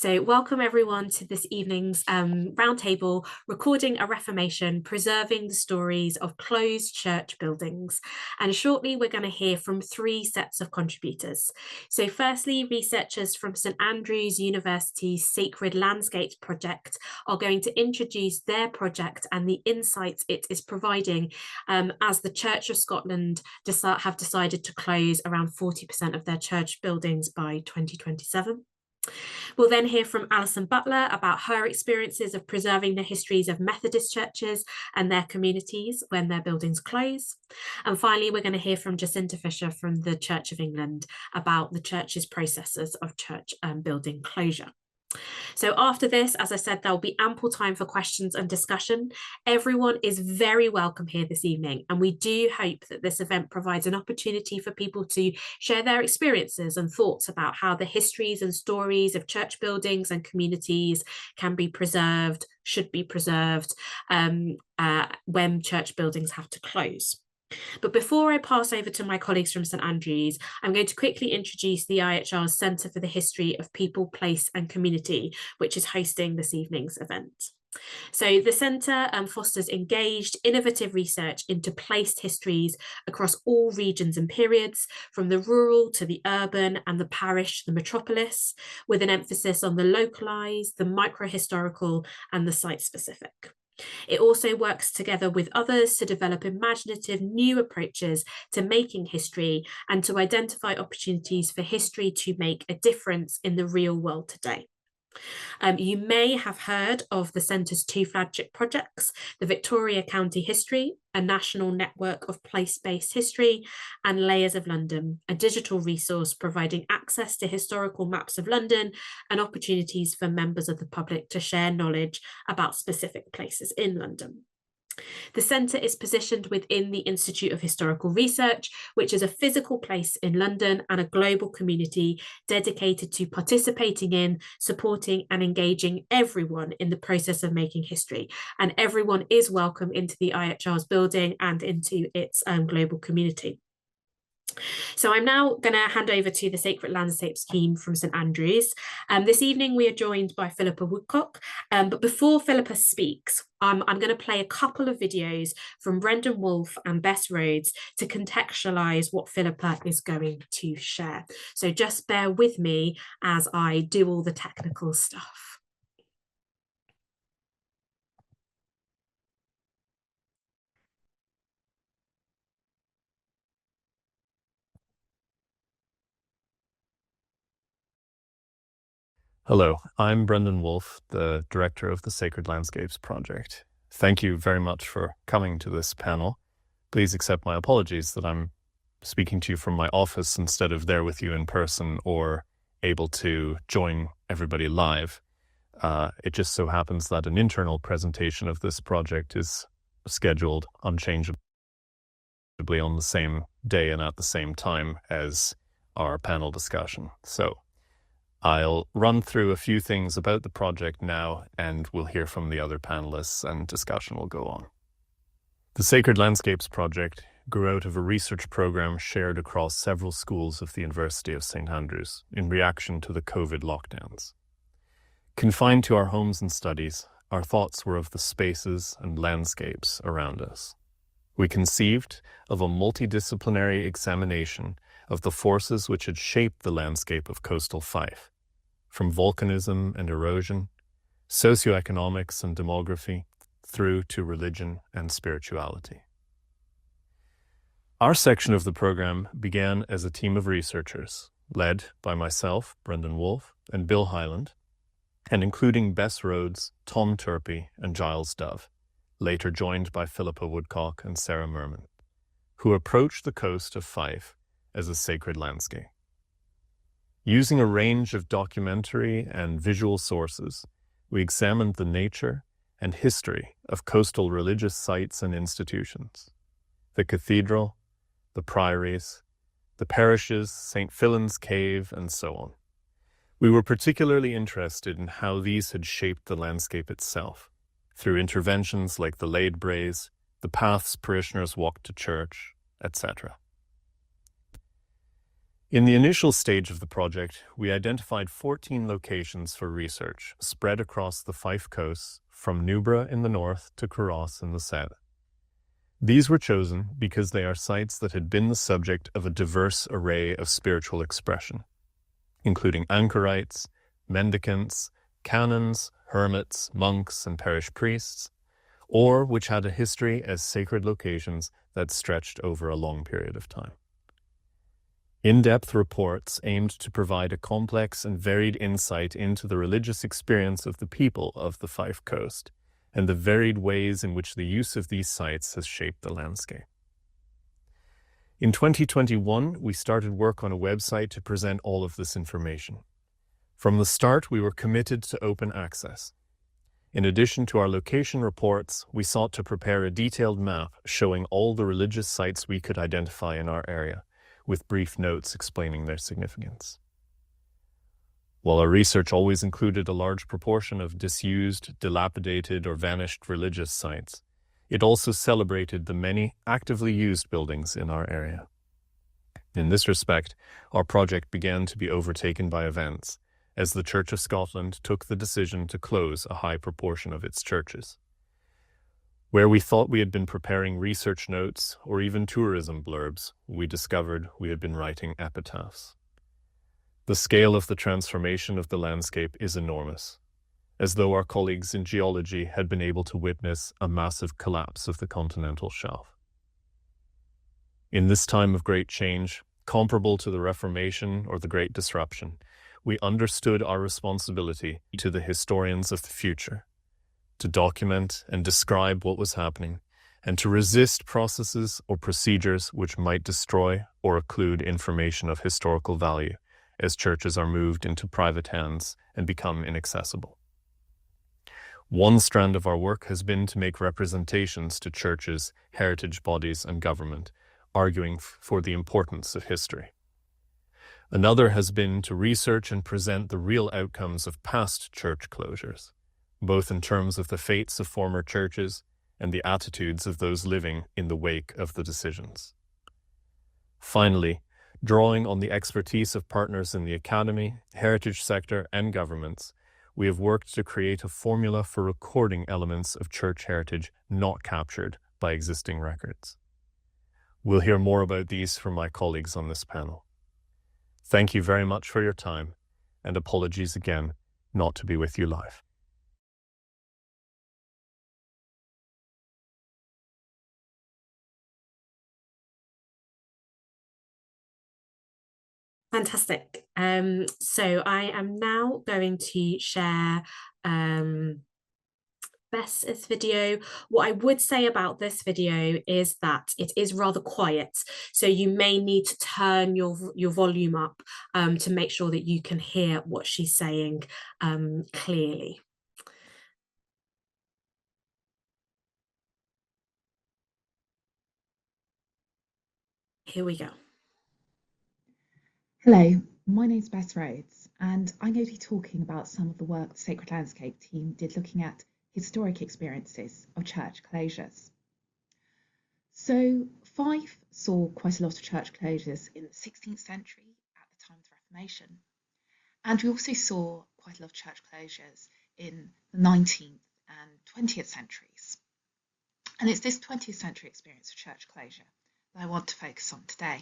So welcome everyone to this evening's roundtable, Recording a Reformation, Preserving the Stories of Closed Church Buildings. And shortly we're going to hear from three sets of contributors. So firstly, researchers from St Andrews University's Sacred Landscapes project are going to introduce their project and the insights it is providing as the Church of Scotland have decided to close around 40% of their church buildings by 2027. We'll then hear from Alison Butler about her experiences of preserving the histories of Methodist churches and their communities when their buildings close. And finally, we're going to hear from Jacinta from the Church of England about the church's processes of church building closure. So after this, as I said, there'll be ample time for questions and discussion. Everyone is very welcome here this evening, and we do hope that this event provides an opportunity for people to share their experiences and thoughts about how the histories and stories of church buildings and communities can be preserved, should be preserved, when church buildings have to close. But before I pass over to my colleagues from St Andrews, I'm going to quickly introduce the IHR's Centre for the History of People, Place and Community, which is hosting this evening's event. So the Centre fosters engaged, innovative research into placed histories across all regions and periods, from the rural to the urban and the parish, the metropolis, with an emphasis on the localised, the micro-historical and the site-specific. It also works together with others to develop imaginative new approaches to making history and to identify opportunities for history to make a difference in the real world today. You may have heard of the Centre's two flagship projects, the Victoria County History, a national network of place-based history, and Layers of London, a digital resource providing access to historical maps of London and opportunities for members of the public to share knowledge about specific places in London. The Centre is positioned within the Institute of Historical Research, which is a physical place in London and a global community dedicated to participating in, supporting and engaging everyone in the process of making history. And everyone is welcome into the IHR's building and into its global community. So I'm now going to hand over to the Sacred Landscapes team from St Andrews. This evening we are joined by Philippa Woodcock, but before Philippa speaks, I'm going to play a couple of videos from Brendan Wolfe and Bess Rhodes to contextualise what Philippa is going to share. So just bear with me as I do all the technical stuff. Hello, I'm Brendan Wolfe, the director of the Sacred Landscapes project. Thank you very much for coming to this panel. Please accept my apologies that I'm speaking to you from my office instead of there with you in person or able to join everybody live. It just so happens that an internal presentation of this project is scheduled unchangeably on the same day and at the same time as our panel discussion. So I'll run through a few things about the project now, and we'll hear from the other panelists and discussion will go on. The Sacred Landscapes project grew out of a research program shared across several schools of the University of St Andrews in reaction to the COVID lockdowns. Confined to our homes and studies, our thoughts were of the spaces and landscapes around us. We conceived of a multidisciplinary examination of the forces which had shaped the landscape of coastal Fife, from volcanism and erosion, socioeconomics and demography, through to religion and spirituality. Our section of the program began as a team of researchers, led by myself, Brendan Wolfe, and Bill Hyland, and including Bess Rhodes, Tom Turpey, and Giles Dove, later joined by Philippa Woodcock and Sarah Merman, who approached the coast of Fife as a sacred landscape. Using a range of documentary and visual sources, we examined the nature and history of coastal religious sites and institutions, the cathedral, the priories, the parishes, St. Fillan's Cave, and so on. We were particularly interested in how these had shaped the landscape itself, through interventions like the laid braes, the paths parishioners walked to church, etc. In the initial stage of the project, we identified 14 locations for research spread across the Fife coast from Newborough in the north to Carross in the south. These were chosen because they are sites that had been the subject of a diverse array of spiritual expression, including anchorites, mendicants, canons, hermits, monks, and parish priests, or which had a history as sacred locations that stretched over a long period of time. In-depth reports aimed to provide a complex and varied insight into the religious experience of the people of the Fife Coast and the varied ways in which the use of these sites has shaped the landscape. In 2021, we started work on a website to present all of this information. From the start, we were committed to open access. In addition to our location reports, we sought to prepare a detailed map showing all the religious sites we could identify in our area, with brief notes explaining their significance. While our research always included a large proportion of disused, dilapidated, or vanished religious sites, it also celebrated the many actively used buildings in our area. In this respect, our project began to be overtaken by events, as the Church of Scotland took the decision to close a high proportion of its churches. Where we thought we had been preparing research notes or even tourism blurbs, we discovered we had been writing epitaphs. The scale of the transformation of the landscape is enormous, as though our colleagues in geology had been able to witness a massive collapse of the continental shelf. In this time of great change, comparable to the Reformation or the Great Disruption, we understood our responsibility to the historians of the future, to document and describe what was happening, and to resist processes or procedures which might destroy or occlude information of historical value as churches are moved into private hands and become inaccessible. One strand of our work has been to make representations to churches, heritage bodies, and government, arguing for the importance of history. Another has been to research and present the real outcomes of past church closures, both in terms of the fates of former churches and the attitudes of those living in the wake of the decisions. Finally, drawing on the expertise of partners in the academy, heritage sector, and governments, we have worked to create a formula for recording elements of church heritage not captured by existing records. We'll hear more about these from my colleagues on this panel. Thank you very much for your time, and apologies again not to be with you live. Fantastic. So I am now going to share Bess's video. What I would say about this video is that it is rather quiet, so you may need to turn your volume up to make sure that you can hear what she's saying clearly. Here we go. Hello, my name's Bess Rhodes, and I'm going to be talking about some of the work the Sacred Landscape team did looking at historic experiences of church closures. So Fife saw quite a lot of church closures in the 16th century at the time of the Reformation, and we also saw quite a lot of church closures in the 19th and 20th centuries. And it's this 20th century experience of church closure that I want to focus on today.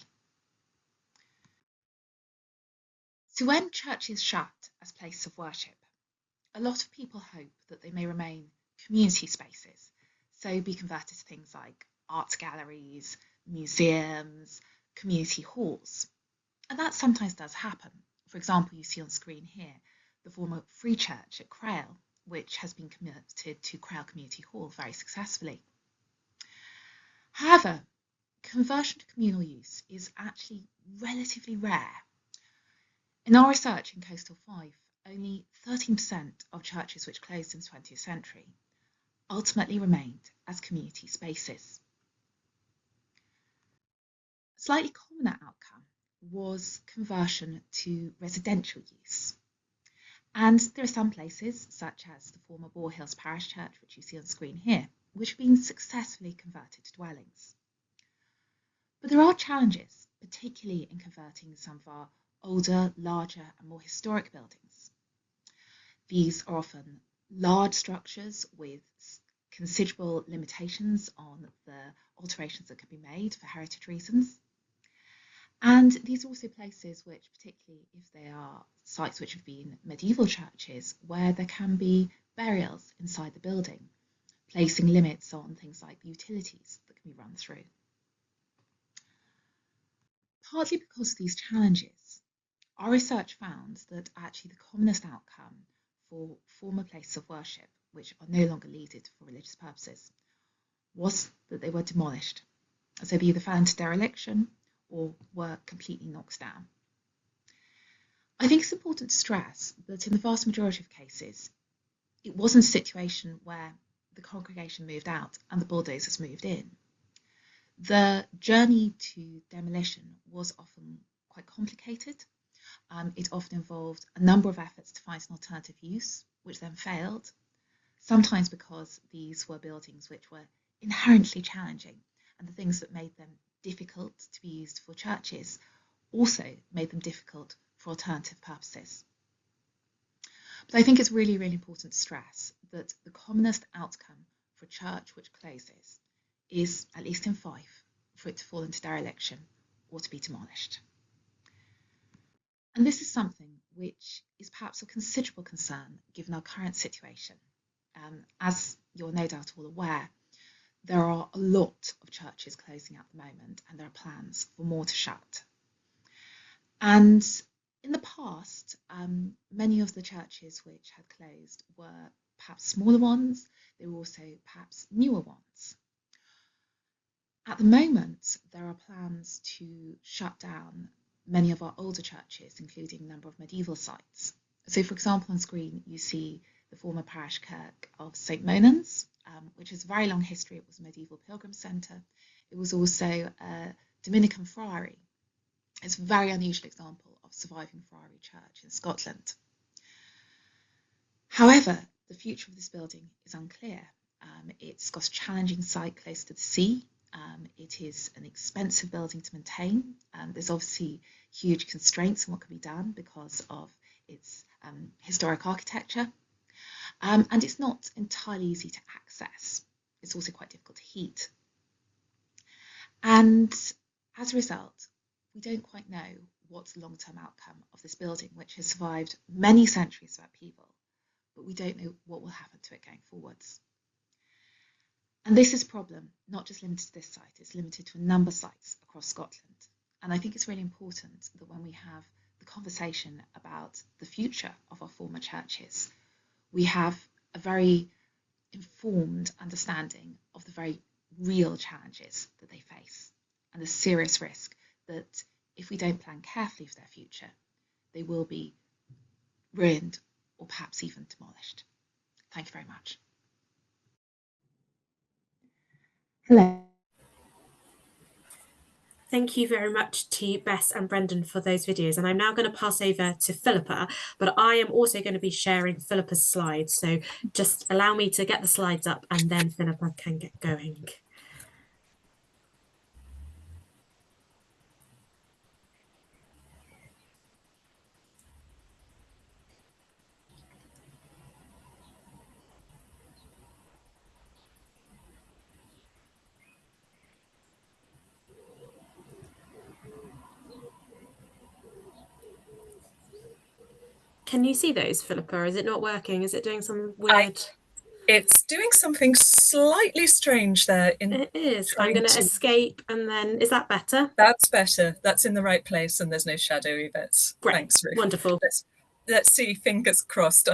So when churches shut as places of worship, a lot of people hope that they may remain community spaces, so be converted to things like art galleries, museums, community halls. And that sometimes does happen. For example, you see on screen here the former Free Church at Crail, which has been converted to Crail Community Hall very successfully. However, conversion to communal use is actually relatively rare. In our research in coastal Fife, only 13% of churches which closed in the 20th century ultimately remained as community spaces. A slightly commoner outcome was conversion to residential use. And there are some places, such as the former Boar Hills Parish Church, which you see on screen here, which have been successfully converted to dwellings. But there are challenges particularly in converting some of our older, larger and more historic buildings. These are often large structures with considerable limitations on the alterations that can be made for heritage reasons. And these are also places which, particularly if they are sites which have been medieval churches, where there can be burials inside the building, placing limits on things like the utilities that can be run through. Partly because of these challenges, our research found that actually the commonest outcome for former places of worship, which are no longer needed for religious purposes, was that they were demolished. So they either fell into dereliction or were completely knocked down. I think it's important to stress that in the vast majority of cases, it wasn't a situation where the congregation moved out and the bulldozers moved in. The journey to demolition was often quite complicated. It often involved a number of efforts to find an alternative use, which then failed, sometimes because these were buildings which were inherently challenging, and the things that made them difficult to be used for churches also made them difficult for alternative purposes. But I think it's really, really important to stress that the commonest outcome for a church which closes is, at least in Fife, for it to fall into dereliction or to be demolished. And this is something which is perhaps of considerable concern given our current situation. As you're no doubt all aware, there are a lot of churches closing at the moment, and there are plans for more to shut. And in the past, many of the churches which had closed were perhaps smaller ones. They were also perhaps newer ones. At the moment, there are plans to shut down many of our older churches, including a number of medieval sites. So, for example, on screen, you see the former parish kirk of St. Monans, which has a very long history. It was a medieval pilgrim centre. It was also a Dominican friary. It's a very unusual example of surviving friary church in Scotland. However, the future of this building is unclear. It's got a challenging site close to the sea. It is an expensive building to maintain. There's obviously huge constraints on what can be done because of its historic architecture. And it's not entirely easy to access. It's also quite difficult to heat. And as a result, we don't quite know what's the long-term outcome of this building, which has survived many centuries of upheaval, but we don't know what will happen to it going forwards. And this is a problem not just limited to this site, it's limited to a number of sites across Scotland. And I think it's really important that when we have the conversation about the future of our former churches, we have a very informed understanding of the very real challenges that they face and the serious risk that if we don't plan carefully for their future, they will be ruined or perhaps even demolished. Thank you very much. Hello. Thank you very much to Bess and Brendan for those videos. And I'm now going to pass over to Philippa, but I am also going to be sharing Philippa's slides. So just allow me to get the slides up and then Philippa can get going. Can you see those, Philippa? Is it not working? Is it doing some weird? It's doing something slightly strange there. It is. I'm going to escape and then, is that better? That's better. That's in the right place and there's no shadowy bits. Great. Thanks, Ruth. Wonderful. Let's see, fingers crossed.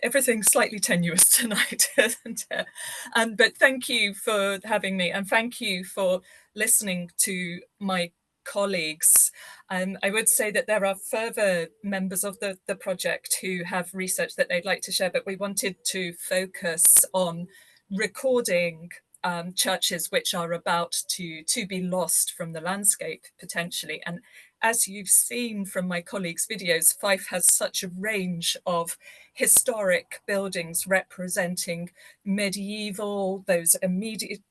Everything's slightly tenuous tonight, isn't it? But thank you for having me and thank you for listening to my colleagues. I would say that there are further members of the project who have research that they'd like to share, but we wanted to focus on recording churches which are about to be lost from the landscape potentially. And as you've seen from my colleagues' videos, Fife has such a range of historic buildings representing medieval, those immediate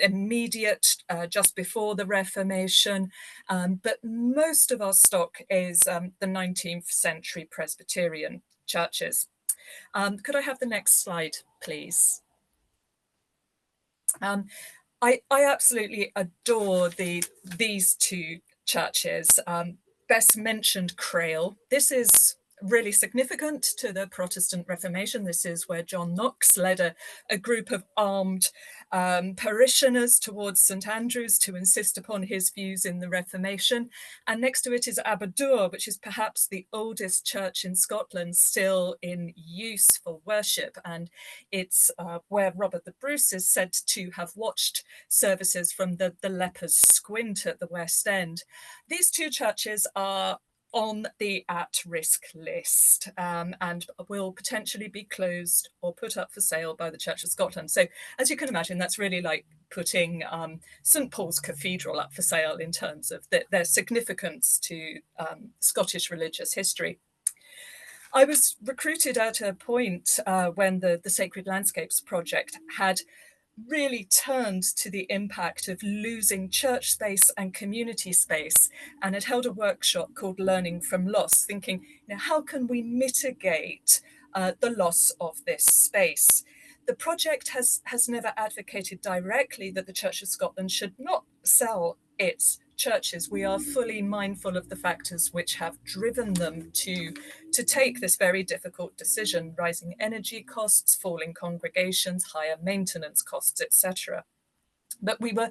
immediate, just before the Reformation, but most of our stock is the 19th century Presbyterian churches. Could I have the next slide, please? I absolutely adore these two churches. Best mentioned Crail. This is really significant to the Protestant Reformation. This is where John Knox led a group of armed parishioners towards St Andrews to insist upon his views in the Reformation. And next to it is Aberdour, which is perhaps the oldest church in Scotland still in use for worship. And it's where Robert the Bruce is said to have watched services from the Leper's Squint at the West End. These two churches are on the at-risk list and will potentially be closed or put up for sale by the Church of Scotland. So as you can imagine, that's really like putting St Paul's Cathedral up for sale in terms of their significance to Scottish religious history. I was recruited at a point when the Sacred Landscapes project had really turned to the impact of losing church space and community space, and had held a workshop called Learning from Loss, thinking, how can we mitigate the loss of this space? The project has never advocated directly that the Church of Scotland should not sell its churches. We are fully mindful of the factors which have driven them to take this very difficult decision: rising energy costs, falling congregations, higher maintenance costs, etc. But we were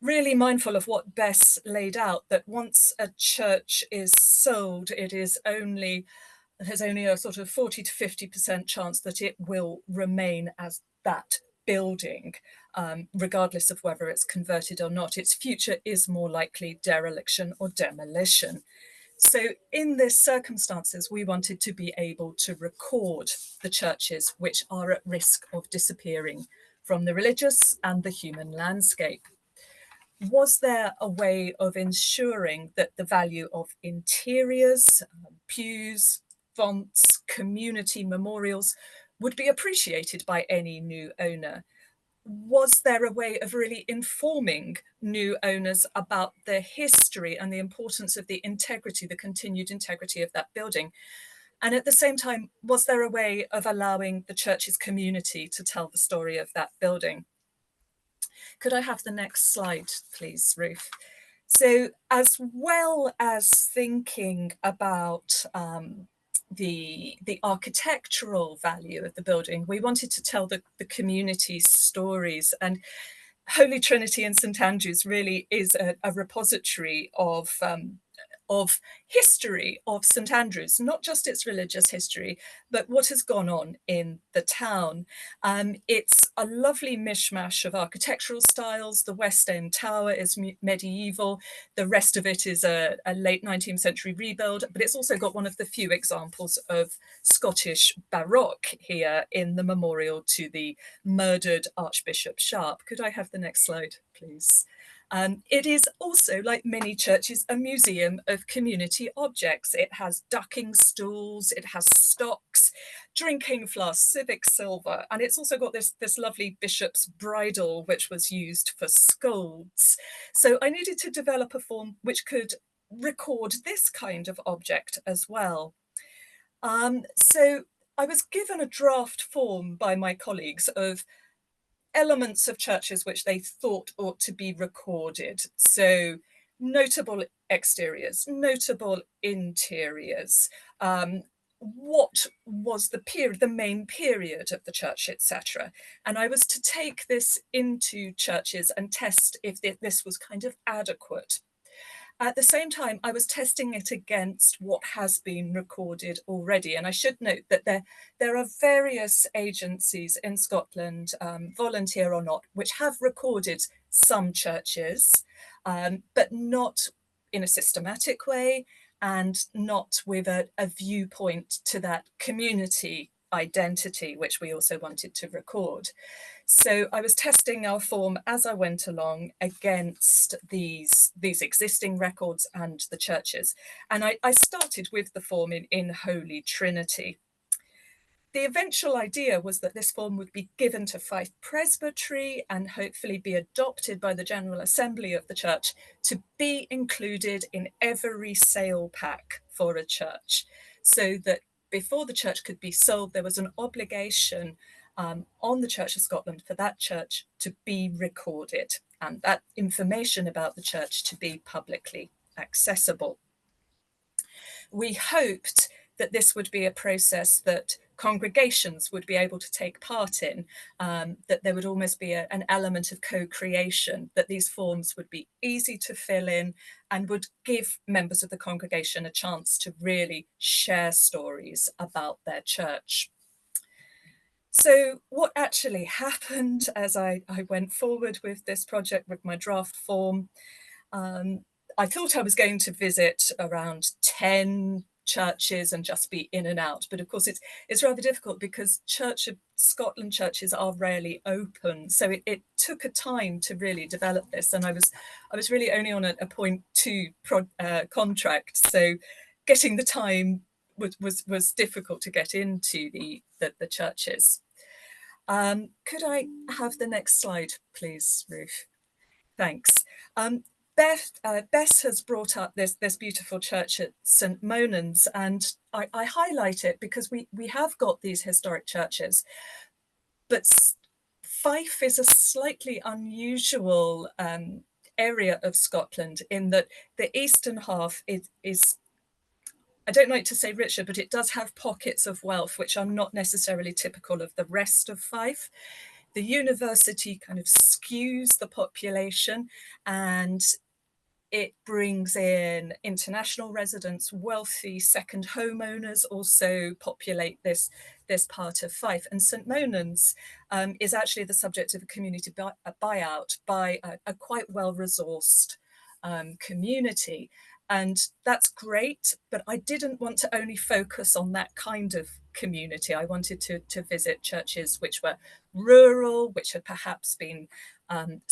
really mindful of what Bess laid out, that once a church is sold, there's only a sort of 40 to 50% chance that it will remain as that building, regardless of whether it's converted or not. Its future is more likely dereliction or demolition. So in these circumstances, we wanted to be able to record the churches which are at risk of disappearing from the religious and the human landscape. Was there a way of ensuring that the value of interiors, pews, fonts, community memorials would be appreciated by any new owner? Was there a way of really informing new owners about the history and the importance of the integrity, the continued integrity of that building? And at the same time, was there a way of allowing the church's community to tell the story of that building? Could I have the next slide, please, Ruth? So as well as thinking about the architectural value of the building, we wanted to tell the community stories. And Holy Trinity in St Andrews really is a repository of history of St Andrews, not just its religious history, but what has gone on in the town. It's a lovely mishmash of architectural styles. The West End Tower is medieval. The rest of it is a late 19th century rebuild, but it's also got one of the few examples of Scottish Baroque here in the memorial to the murdered Archbishop Sharp. Could I have the next slide, please? It is also, like many churches, a museum of community objects. It has ducking stools, it has stocks, drinking flasks, civic silver, and it's also got this lovely bishop's bridle, which was used for scolds. So I needed to develop a form which could record this kind of object as well. So I was given a draft form by my colleagues of elements of churches which they thought ought to be recorded. So notable exteriors, notable interiors, what was the period, the main period of the church, etc. And I was to take this into churches and test if this was kind of adequate. At the same time, I was testing it against what has been recorded already. And I should note that there are various agencies in Scotland, volunteer or not, which have recorded some churches, but not in a systematic way and not with a viewpoint to that community identity, which we also wanted to record. So I was testing our form as I went along against these existing records and the churches. And I started with the form in Holy Trinity. the eventual idea was that this form would be given to Fife Presbytery and hopefully be adopted by the General Assembly of the church to be included in every sale pack for a church, so that before the church could be sold, there was an obligation on the Church of Scotland for that church to be recorded and that information about the church to be publicly accessible. We hoped that this would be a process that congregations would be able to take part in, that there would almost be an element of co-creation, that these forms would be easy to fill in and would give members of the congregation a chance to really share stories about their church. So what actually happened as I went forward with this project, with my draft form, I thought I was going to visit around 10 churches and just be in and out. But of course, it's rather difficult because Church of Scotland churches are rarely open. So it took a time to really develop this. And I was really only on a 0.2 contract. So getting the time was difficult to get into the churches. Could I have the next slide, please, Ruth? Thanks. Bess has brought up this beautiful church at St Monans, and I highlight it because we have got these historic churches, but Fife is a slightly unusual area of Scotland in that the eastern half is, I don't like to say richer, but it does have pockets of wealth which are not necessarily typical of the rest of Fife. The university kind of skews the population, and it brings in international residents, wealthy second homeowners also populate this part of Fife. And St Monans is actually the subject of a community buyout by a quite well-resourced community. And that's great, but I didn't want to only focus on that kind of community. I wanted to visit churches which were rural, which had perhaps been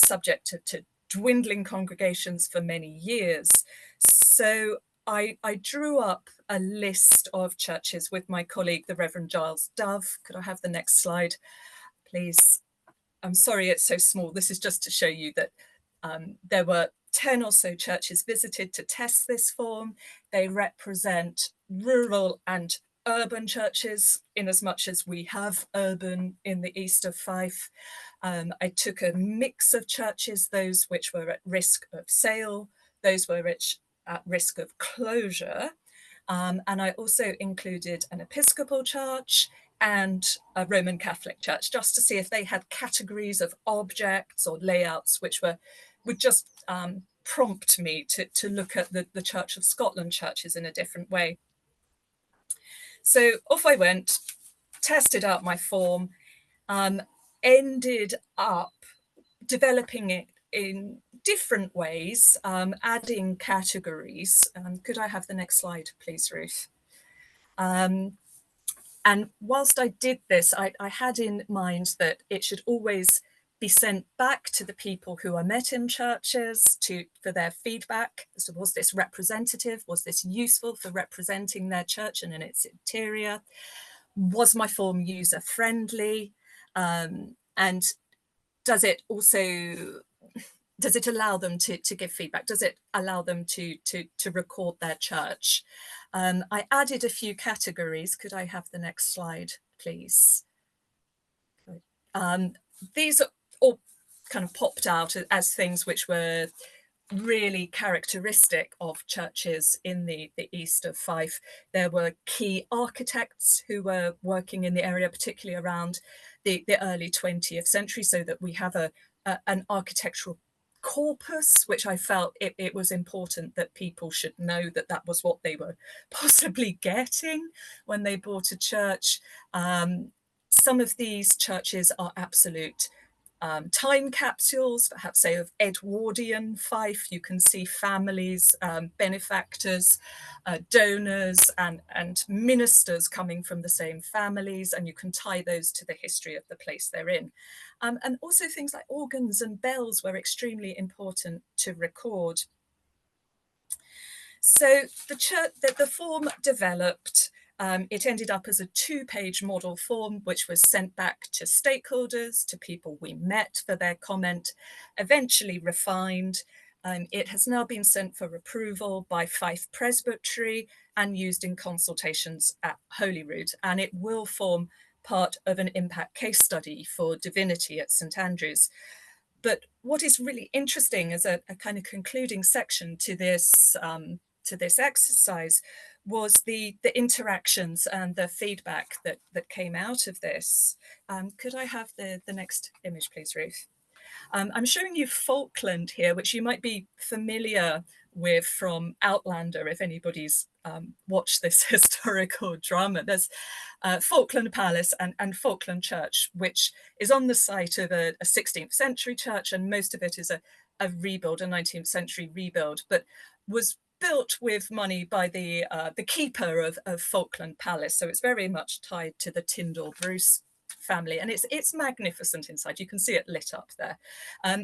subject to dwindling congregations for many years. So I drew up a list of churches with my colleague, the Reverend Giles Dove. Could I have the next slide, please? I'm sorry it's so small. This is just to show you that there were 10 or so churches visited to test this form. They represent rural and urban churches in as much as we have urban in the east of Fife. I took a mix of churches, those which were at risk of sale, those were at risk of closure. And I also included an Episcopal church and a Roman Catholic church, just to see if they had categories of objects or layouts which would just prompt me to look at the Church of Scotland churches in a different way. So off I went, tested out my form, ended up developing it in different ways, adding categories. Could I have the next slide, please, Ruth? And whilst I did this, I had in mind that it should always be sent back to the people who are met in churches for their feedback. So was this representative? Was this useful for representing their church and in its interior? Was my form user friendly? And does it allow them to give feedback? Does it allow them to record their church? I added a few categories. Could I have the next slide, please? These are all kind of popped out as things which were really characteristic of churches in the east of Fife. There were key architects who were working in the area, particularly around the early 20th century, so that we have an architectural corpus, which I felt it was important that people should know that was what they were possibly getting when they bought a church. Some of these churches are absolute time capsules, perhaps say of Edwardian Fife. You can see families, benefactors, donors and ministers coming from the same families, and you can tie those to the history of the place they're in. And also things like organs and bells were extremely important to record. So the form developed, It ended up as a 2-page model form, which was sent back to stakeholders, to people we met for their comment, eventually refined. It has now been sent for approval by Fife Presbytery and used in consultations at Holyrood, and it will form part of an impact case study for divinity at St Andrews. But what is really interesting as a kind of concluding section to this exercise was the interactions and the feedback that came out of this. Could I have the next image, please, Ruth? I'm showing you Falkland here, which you might be familiar with from Outlander, if anybody's watched this historical drama. There's Falkland Palace and Falkland Church, which is on the site of a 16th century church, and most of it is a rebuild, a 19th century rebuild, but was built with money by the keeper of Falkland Palace. So it's very much tied to the Tyndall Bruce family, and it's magnificent inside. You can see it lit up there.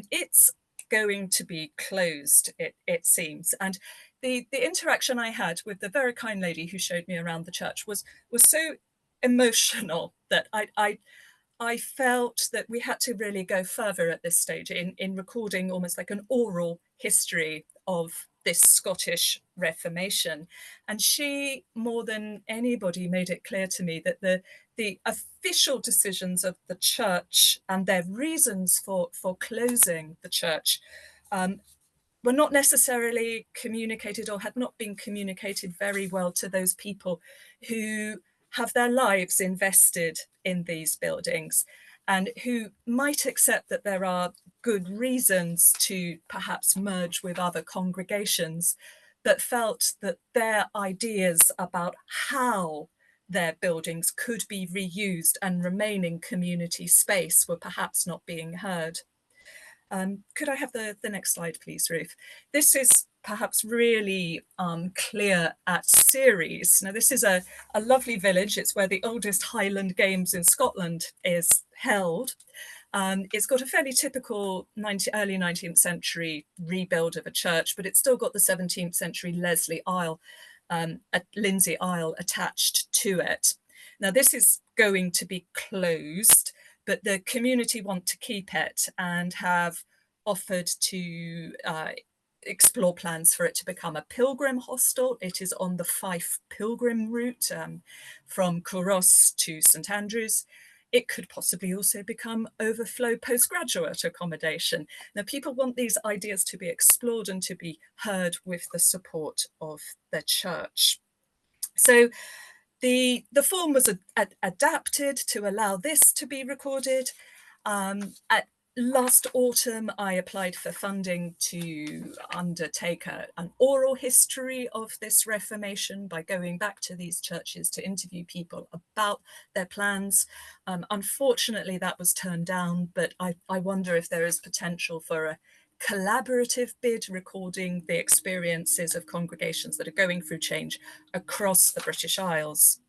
It's going to be closed, it seems, and the interaction I had with the very kind lady who showed me around the church was so emotional that I felt that we had to really go further at this stage in recording almost like an oral history of this Scottish Reformation. And she, more than anybody, made it clear to me that the official decisions of the church and their reasons for closing the church were not necessarily communicated, or had not been communicated very well to those people who have their lives invested in these buildings, and who might accept that there are good reasons to perhaps merge with other congregations, but felt that their ideas about how their buildings could be reused and remain in community space were perhaps not being heard. Could I have the next slide, please, Ruth? This is perhaps really clear at Ceres. Now, this is a lovely village. It's where the oldest Highland Games in Scotland is held. It's got a fairly typical early 19th century rebuild of a church, but it's still got the 17th century Lindsay Isle attached to it. Now, this is going to be closed, but the community want to keep it and have offered to explore plans for it to become a pilgrim hostel. It is on the Fife pilgrim route from Couros to St Andrews. It could possibly also become overflow postgraduate accommodation. Now, people want these ideas to be explored and to be heard with the support of the church. So the form was adapted to allow this to be recorded. Last autumn, I applied for funding to undertake an oral history of this Reformation by going back to these churches to interview people about their plans. Unfortunately, that was turned down, but I wonder if there is potential for a collaborative bid recording the experiences of congregations that are going through change across the British Isles.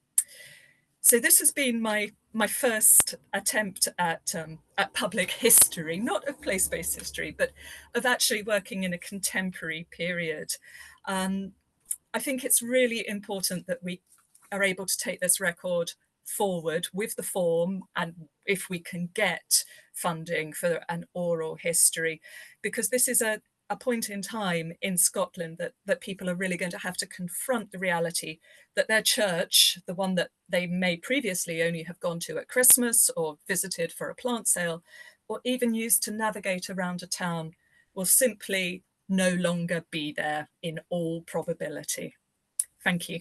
So this has been my first attempt at public history, not of place-based history, but of actually working in a contemporary period. I think it's really important that we are able to take this record forward with the form, and if we can get funding for an oral history, because this is a point in time in Scotland that people are really going to have to confront the reality that their church, the one that they may previously only have gone to at Christmas or visited for a plant sale, or even used to navigate around a town, will simply no longer be there in all probability. Thank you.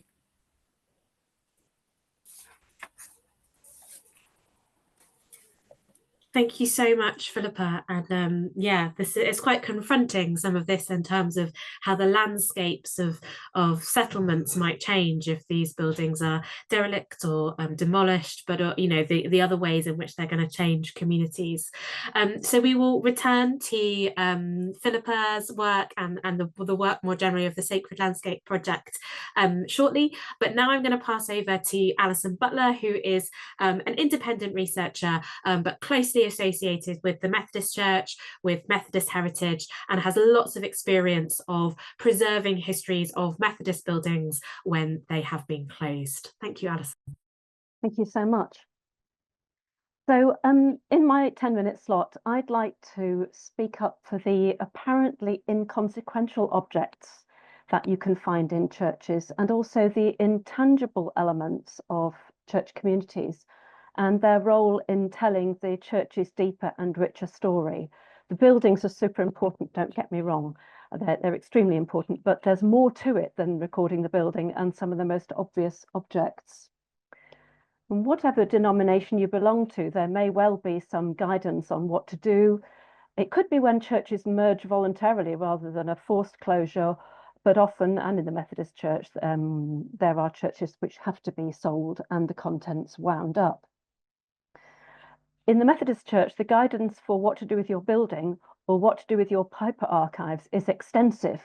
Thank you so much, Philippa. And yeah, this is quite confronting, some of this, in terms of how the landscapes of settlements might change if these buildings are derelict or demolished, but you know, the other ways in which they're going to change communities. So we will return to Philippa's work and the work more generally of the Sacred Landscape Project shortly. But now I'm going to pass over to Alison Butler, who is an independent researcher, but closely closely associated with the Methodist Church, with Methodist heritage, and has lots of experience of preserving histories of Methodist buildings when they have been closed. Thank you, Alison. Thank you so much. So in my 10-minute slot, I'd like to speak up for the apparently inconsequential objects that you can find in churches, and also the intangible elements of church communities and their role in telling the church's deeper and richer story. The buildings are super important, don't get me wrong. They're extremely important, but there's more to it than recording the building and some of the most obvious objects. And whatever denomination you belong to, there may well be some guidance on what to do. It could be when churches merge voluntarily rather than a forced closure, but often, and in the Methodist Church, there are churches which have to be sold and the contents wound up. In the Methodist Church, the guidance for what to do with your building or what to do with your Piper archives is extensive.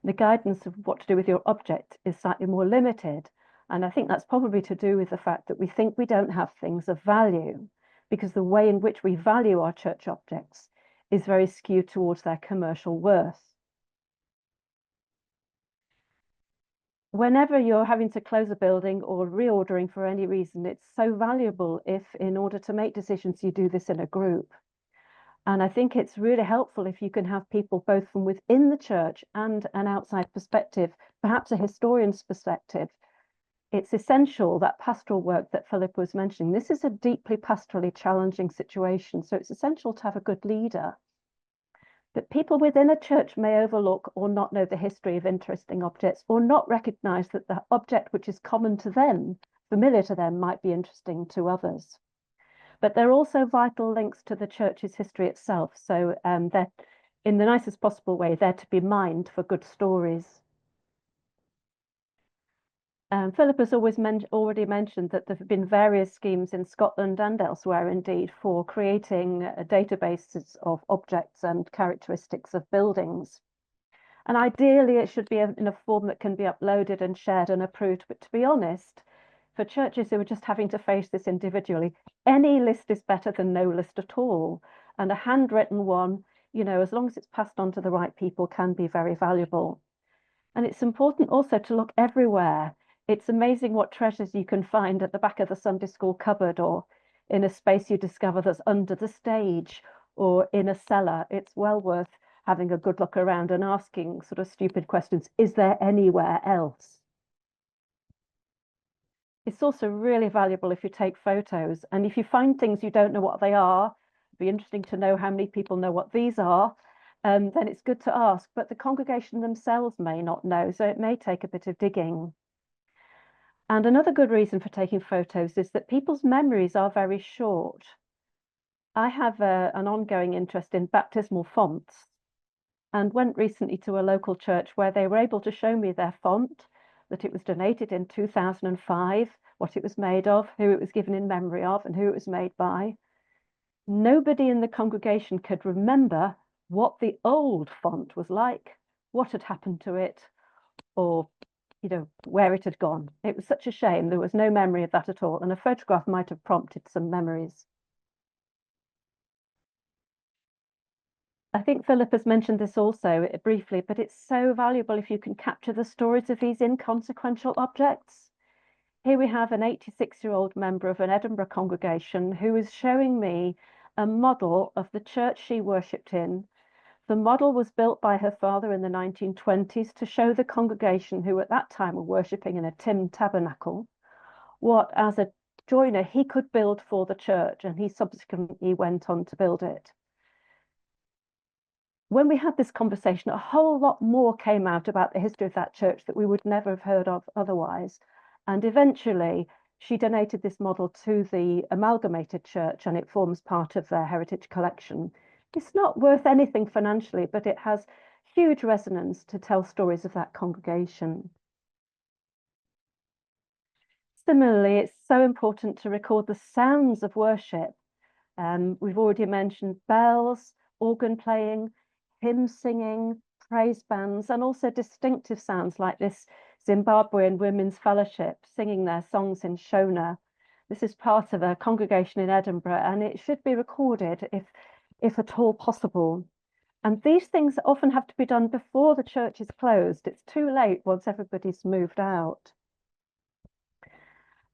The guidance of what to do with your object is slightly more limited. And I think that's probably to do with the fact that we think we don't have things of value, because the way in which we value our church objects is very skewed towards their commercial worth. Whenever you're having to close a building or reordering for any reason, it's so valuable if, in order to make decisions, you do this in a group. And I think it's really helpful if you can have people both from within the church and an outside perspective, perhaps a historian's perspective. It's essential, that pastoral work that Philippa was mentioning. This is a deeply pastorally challenging situation, so it's essential to have a good leader. But people within a church may overlook or not know the history of interesting objects, or not recognize that the object which is common to them, familiar to them, might be interesting to others. But they're also vital links to the church's history itself. So they're, in the nicest possible way, they're to be mined for good stories. Philippa's already mentioned that there have been various schemes in Scotland and elsewhere, indeed, for creating databases of objects and characteristics of buildings. And ideally, it should be in a form that can be uploaded and shared and approved. But to be honest, for churches who are just having to face this individually, any list is better than no list at all. And a handwritten one, as long as it's passed on to the right people, can be very valuable. And it's important also to look everywhere. It's amazing what treasures you can find at the back of the Sunday school cupboard, or in a space you discover that's under the stage, or in a cellar. It's well worth having a good look around and asking sort of stupid questions. Is there anywhere else? It's also really valuable if you take photos. And if you find things you don't know what they are, it'd be interesting to know how many people know what these are. Then it's good to ask. But the congregation themselves may not know, so it may take a bit of digging. And another good reason for taking photos is that people's memories are very short. I have an ongoing interest in baptismal fonts, and went recently to a local church where they were able to show me their font, that it was donated in 2005, what it was made of, who it was given in memory of, and who it was made by. Nobody in the congregation could remember what the old font was like, what had happened to it, or where it had gone. It was such a shame. There was no memory of that at all, and a photograph might have prompted some memories. I think Philippa's mentioned this also briefly, but it's so valuable if you can capture the stories of these inconsequential objects. Here we have an 86-year-old member of an Edinburgh congregation who is showing me a model of the church she worshipped in. The model was built by her father in the 1920s to show the congregation, who at that time were worshipping in a tin tabernacle, what, as a joiner, he could build for the church, and he subsequently went on to build it. When we had this conversation, a whole lot more came out about the history of that church that we would never have heard of otherwise. And eventually, she donated this model to the Amalgamated Church, and it forms part of their heritage collection. It's not worth anything financially, but it has huge resonance to tell stories of that congregation. Similarly, it's so important to record the sounds of worship. We've already mentioned bells, organ playing, hymn singing, praise bands, and also distinctive sounds like this Zimbabwean Women's Fellowship singing their songs in Shona. This is part of a congregation in Edinburgh, and it should be recorded if at all possible. And these things often have to be done before the church is closed. It's too late once everybody's moved out.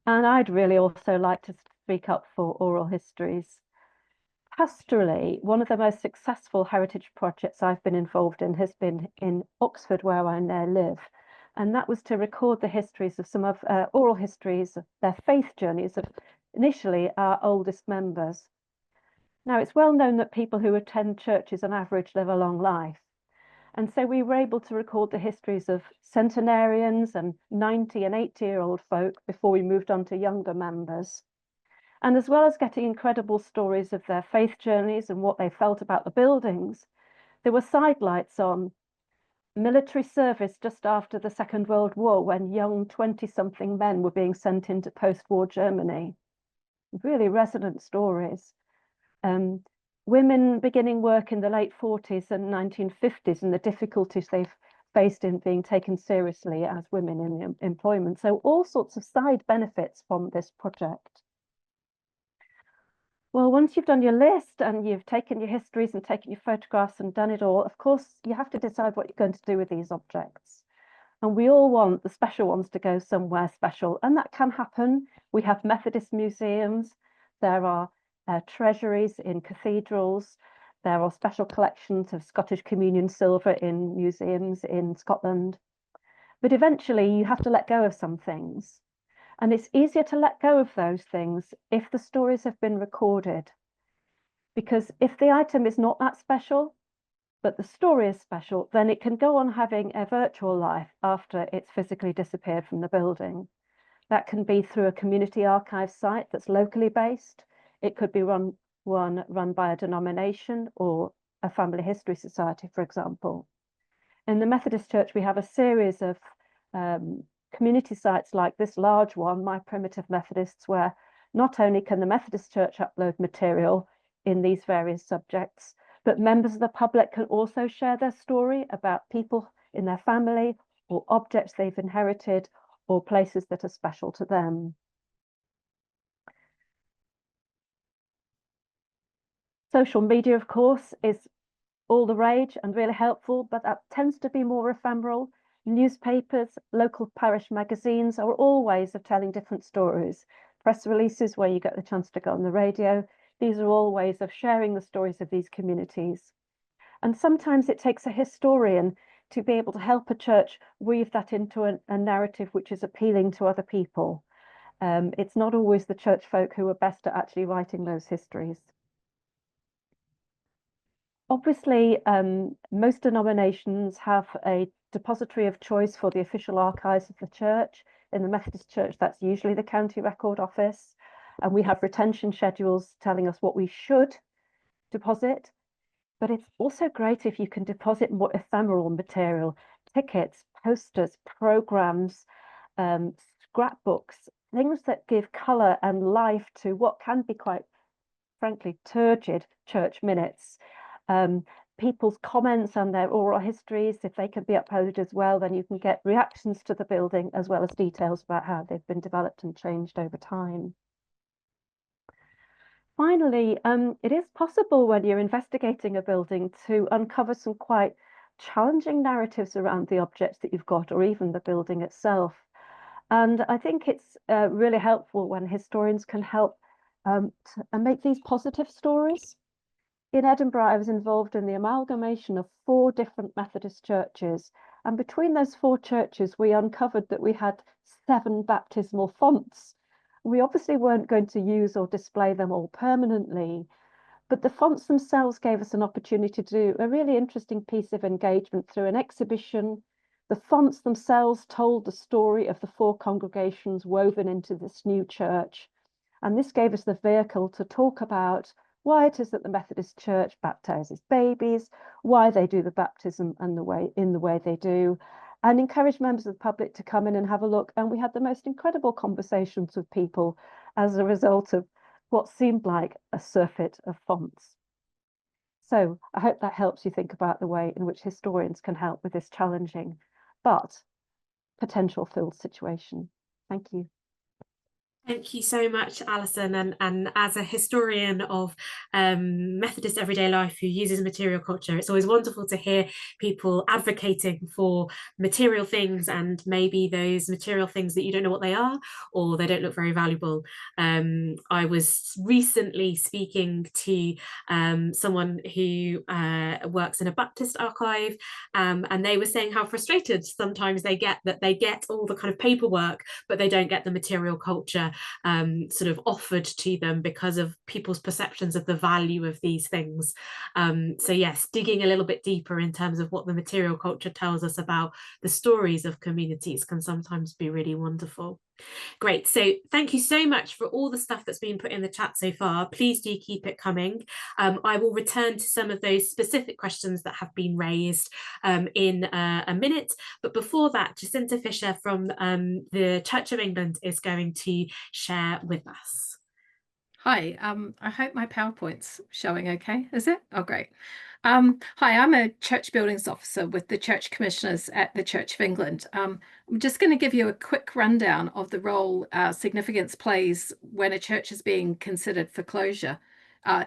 And I'd really also like to speak up for oral histories. Pastorally, one of the most successful heritage projects I've been involved in has been in Oxford, where I now live. And that was to record the histories of some of oral histories, their faith journeys of initially our oldest members. Now, it's well known that people who attend churches on average live a long life. And so we were able to record the histories of centenarians and 90 and 80-year-old folk before we moved on to younger members. And as well as getting incredible stories of their faith journeys and what they felt about the buildings, there were sidelights on military service just after the Second World War, when young 20-something men were being sent into post-war Germany. Really resonant stories. Women beginning work in the late 40s and 1950s and the difficulties they've faced in being taken seriously as women in employment. So all sorts of side benefits from this project. Well, once you've done your list and you've taken your histories and taken your photographs and done it all, of course, you have to decide what you're going to do with these objects. And we all want the special ones to go somewhere special, and that can happen. We have Methodist museums. There are treasuries in cathedrals. There are special collections of Scottish communion silver in museums in Scotland. But eventually you have to let go of some things. And it's easier to let go of those things if the stories have been recorded. Because if the item is not that special, but the story is special, then it can go on having a virtual life after it's physically disappeared from the building. That can be through a community archive site that's locally based. It could be run by a denomination or a family history society, for example. In the Methodist Church, we have a series of community sites like this large one, My Primitive Methodists, where not only can the Methodist Church upload material in these various subjects, but members of the public can also share their story about people in their family or objects they've inherited or places that are special to them. Social media, of course, is all the rage and really helpful, but that tends to be more ephemeral. Newspapers, local parish magazines are all ways of telling different stories. Press releases where you get the chance to go on the radio. These are all ways of sharing the stories of these communities. And sometimes it takes a historian to be able to help a church weave that into a narrative which is appealing to other people. It's not always the church folk who are best at actually writing those histories. Obviously, most denominations have a depository of choice for the official archives of the church. In the Methodist Church, that's usually the County Record Office. And we have retention schedules telling us what we should deposit. But it's also great if you can deposit more ephemeral material, tickets, posters, programs, scrapbooks, things that give colour and life to what can be quite, frankly, turgid church minutes. People's comments and their oral histories, if they can be uploaded as well, then you can get reactions to the building as well as details about how they've been developed and changed over time. Finally, it is possible when you're investigating a building to uncover some quite challenging narratives around the objects that you've got or even the building itself. And I think it's really helpful when historians can help make these positive stories. In Edinburgh, I was involved in the amalgamation of 4 different Methodist churches. And between those 4 churches, we uncovered that we had 7 baptismal fonts. We obviously weren't going to use or display them all permanently, but the fonts themselves gave us an opportunity to do a really interesting piece of engagement through an exhibition. The fonts themselves told the story of the 4 congregations woven into this new church. And this gave us the vehicle to talk about why it is that the Methodist Church baptizes babies, why they do the baptism and in the way they do, and encourage members of the public to come in and have a look. And we had the most incredible conversations with people as a result of what seemed like a surfeit of fonts. So I hope that helps you think about the way in which historians can help with this challenging but potential filled situation. Thank you. Thank you so much, Alison. And as a historian of Methodist everyday life who uses material culture, it's always wonderful to hear people advocating for material things, and maybe those material things that you don't know what they are or they don't look very valuable. I was recently speaking to someone who works in a Baptist archive, and they were saying how frustrated sometimes they get that they get all the kind of paperwork, but they don't get the material culture sort of offered to them because of people's perceptions of the value of these things. So yes, digging a little bit deeper in terms of what the material culture tells us about the stories of communities can sometimes be really wonderful. Great. So thank you so much for all the stuff that's been put in the chat so far. Please do keep it coming. I will return to some of those specific questions that have been raised in a minute. But before that, Jacinta Fisher from the Church of England is going to share with us. Hi, I hope my PowerPoint's showing okay. Is it? Oh, great. Hi, I'm a church buildings officer with the Church Commissioners at the Church of England. I'm just going to give you a quick rundown of the role significance plays when a church is being considered for closure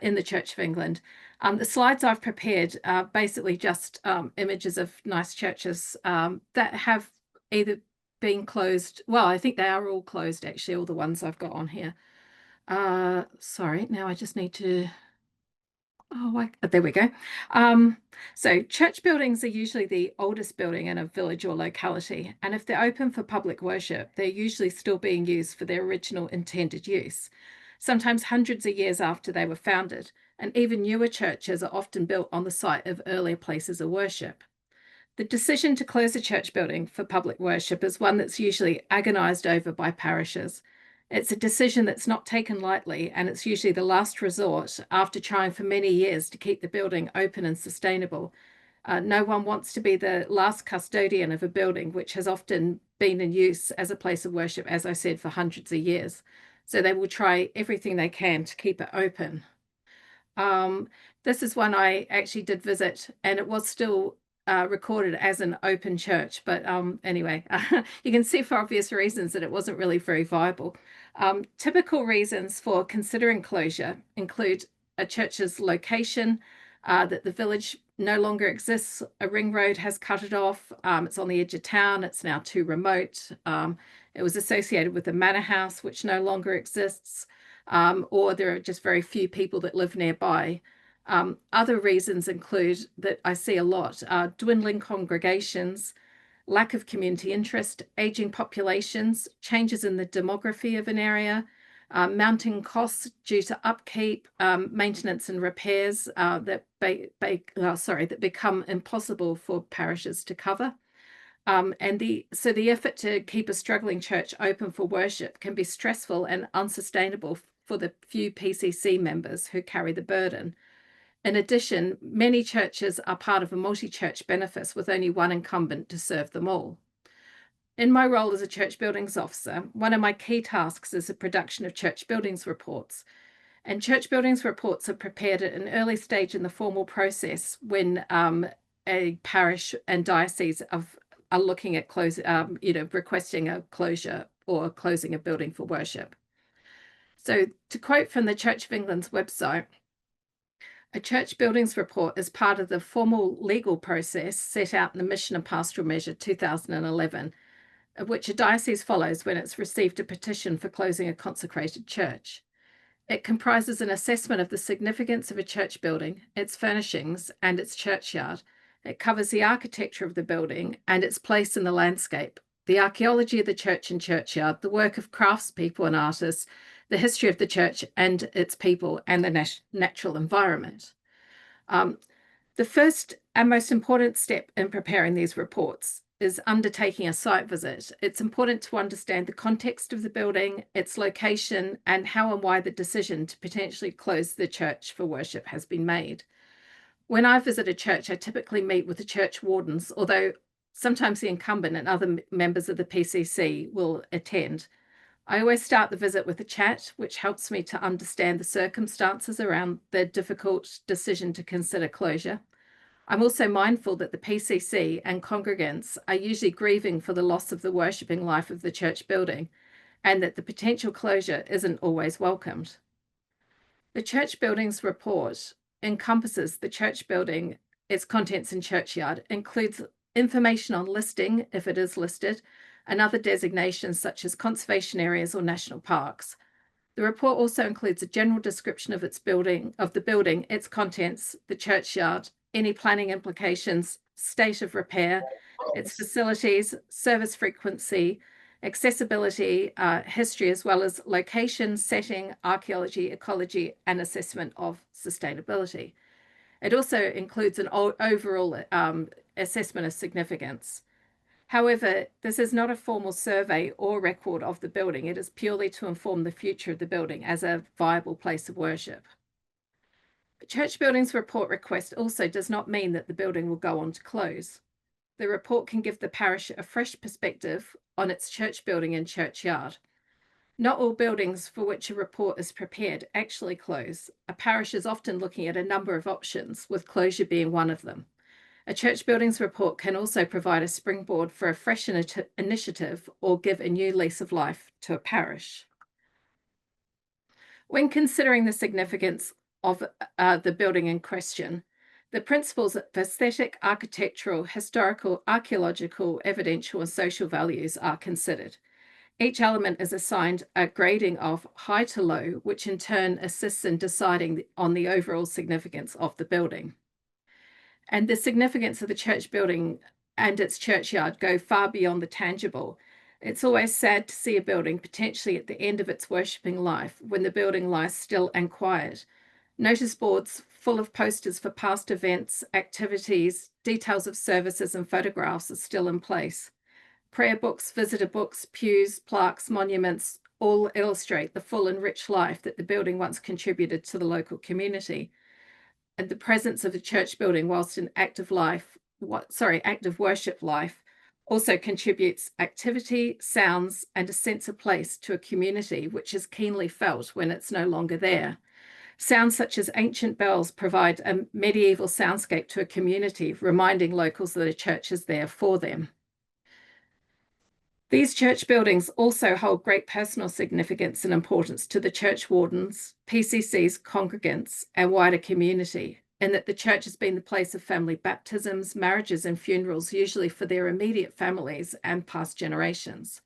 in the Church of England. The slides I've prepared are basically just images of nice churches that have either been closed. Well, I think they are all closed, actually, all the ones I've got on here. Sorry, now I just need to, there we go. So church buildings are usually the oldest building in a village or locality, and if they're open for public worship, they're usually still being used for their original intended use, sometimes hundreds of years after they were founded, and even newer churches are often built on the site of earlier places of worship. The decision to close a church building for public worship is one that's usually agonized over by parishes. It's a decision that's not taken lightly, and it's usually the last resort after trying for many years to keep the building open and sustainable. No one wants to be the last custodian of a building which has often been in use as a place of worship, as I said, for hundreds of years. So they will try everything they can to keep it open. This is one I actually did visit, and it was still recorded as an open church, but anyway, you can see for obvious reasons that it wasn't really very viable. Typical reasons for considering closure include a church's location, that the village no longer exists, a ring road has cut it off, it's on the edge of town, it's now too remote, it was associated with a manor house which no longer exists, or there are just very few people that live nearby. Other reasons include, that I see a lot, dwindling congregations, lack of community interest, aging populations, changes in the demography of an area, mounting costs due to upkeep, maintenance and repairs that become impossible for parishes to cover. So the effort to keep a struggling church open for worship can be stressful and unsustainable for the few PCC members who carry the burden. In addition, many churches are part of a multi-church benefice with only one incumbent to serve them all. In my role as a church buildings officer, one of my key tasks is the production of church buildings reports. And church buildings reports are prepared at an early stage in the formal process when a parish and diocese are looking at requesting a closure or closing a building for worship. So to quote from the Church of England's website, a church buildings report is part of the formal legal process set out in the Mission and Pastoral Measure 2011, of which a diocese follows when it's received a petition for closing a consecrated church. It comprises an assessment of the significance of a church building, its furnishings, and its churchyard. It covers the architecture of the building and its place in the landscape, the archaeology of the church and churchyard, the work of craftspeople and artists, the history of the church and its people, and the natural environment. The first and most important step in preparing these reports is undertaking a site visit. It's important to understand the context of the building, its location, and how and why the decision to potentially close the church for worship has been made. When I visit a church, I typically meet with the church wardens, although sometimes the incumbent and other members of the PCC will attend. I always start the visit with a chat, which helps me to understand the circumstances around the difficult decision to consider closure. I'm also mindful that the PCC and congregants are usually grieving for the loss of the worshipping life of the church building. and that the potential closure isn't always welcomed. The church buildings report encompasses the church building, its contents and churchyard, includes information on listing, if it is listed, and other designations such as conservation areas or national parks. The report also includes a general description of the building, its contents, the churchyard, any planning implications, state of repair, its facilities, service frequency, accessibility, history, as well as location, setting, archaeology, ecology, and assessment of sustainability. It also includes an overall assessment of significance. However, this is not a formal survey or record of the building. It is purely to inform the future of the building as a viable place of worship. The church buildings report request also does not mean that the building will go on to close. The report can give the parish a fresh perspective on its church building and churchyard. Not all buildings for which a report is prepared actually close. A parish is often looking at a number of options, with closure being one of them. A church buildings report can also provide a springboard for a fresh initiative or give a new lease of life to a parish. When considering the significance of the building in question, the principles of aesthetic, architectural, historical, archaeological, evidential, and social values are considered. Each element is assigned a grading of high to low, which in turn assists in deciding on the overall significance of the building. And the significance of the church building and its churchyard go far beyond the tangible. It's always sad to see a building potentially at the end of its worshipping life when the building lies still and quiet. Notice boards full of posters for past events, activities, details of services, and photographs are still in place. Prayer books, visitor books, pews, plaques, monuments all illustrate the full and rich life that the building once contributed to the local community. And the presence of the church building, whilst in active worship life, also contributes activity, sounds, and a sense of place to a community, which is keenly felt when it's no longer there. Sounds such as ancient bells provide a medieval soundscape to a community, reminding locals that a church is there for them. These church buildings also hold great personal significance and importance to the church wardens, PCC's congregants, and wider community, in that the church has been the place of family baptisms, marriages, and funerals, usually for their immediate families and past generations.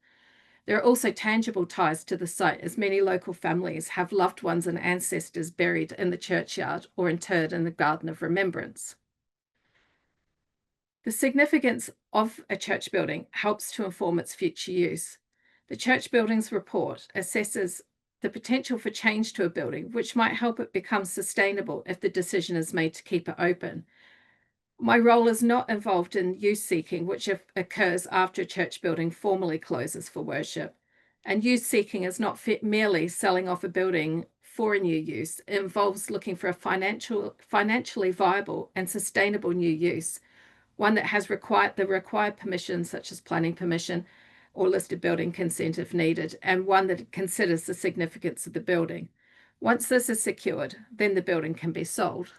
There are also tangible ties to the site, as many local families have loved ones and ancestors buried in the churchyard or interred in the Garden of Remembrance. The significance of a church building helps to inform its future use. The church buildings report assesses the potential for change to a building, which might help it become sustainable if the decision is made to keep it open. My role is not involved in use seeking, which occurs after a church building formally closes for worship. And use seeking is not merely selling off a building for a new use. It involves looking for a financially viable and sustainable new use, one that has the required permissions, such as planning permission or listed building consent if needed, and one that considers the significance of the building. Once this is secured, then the building can be sold.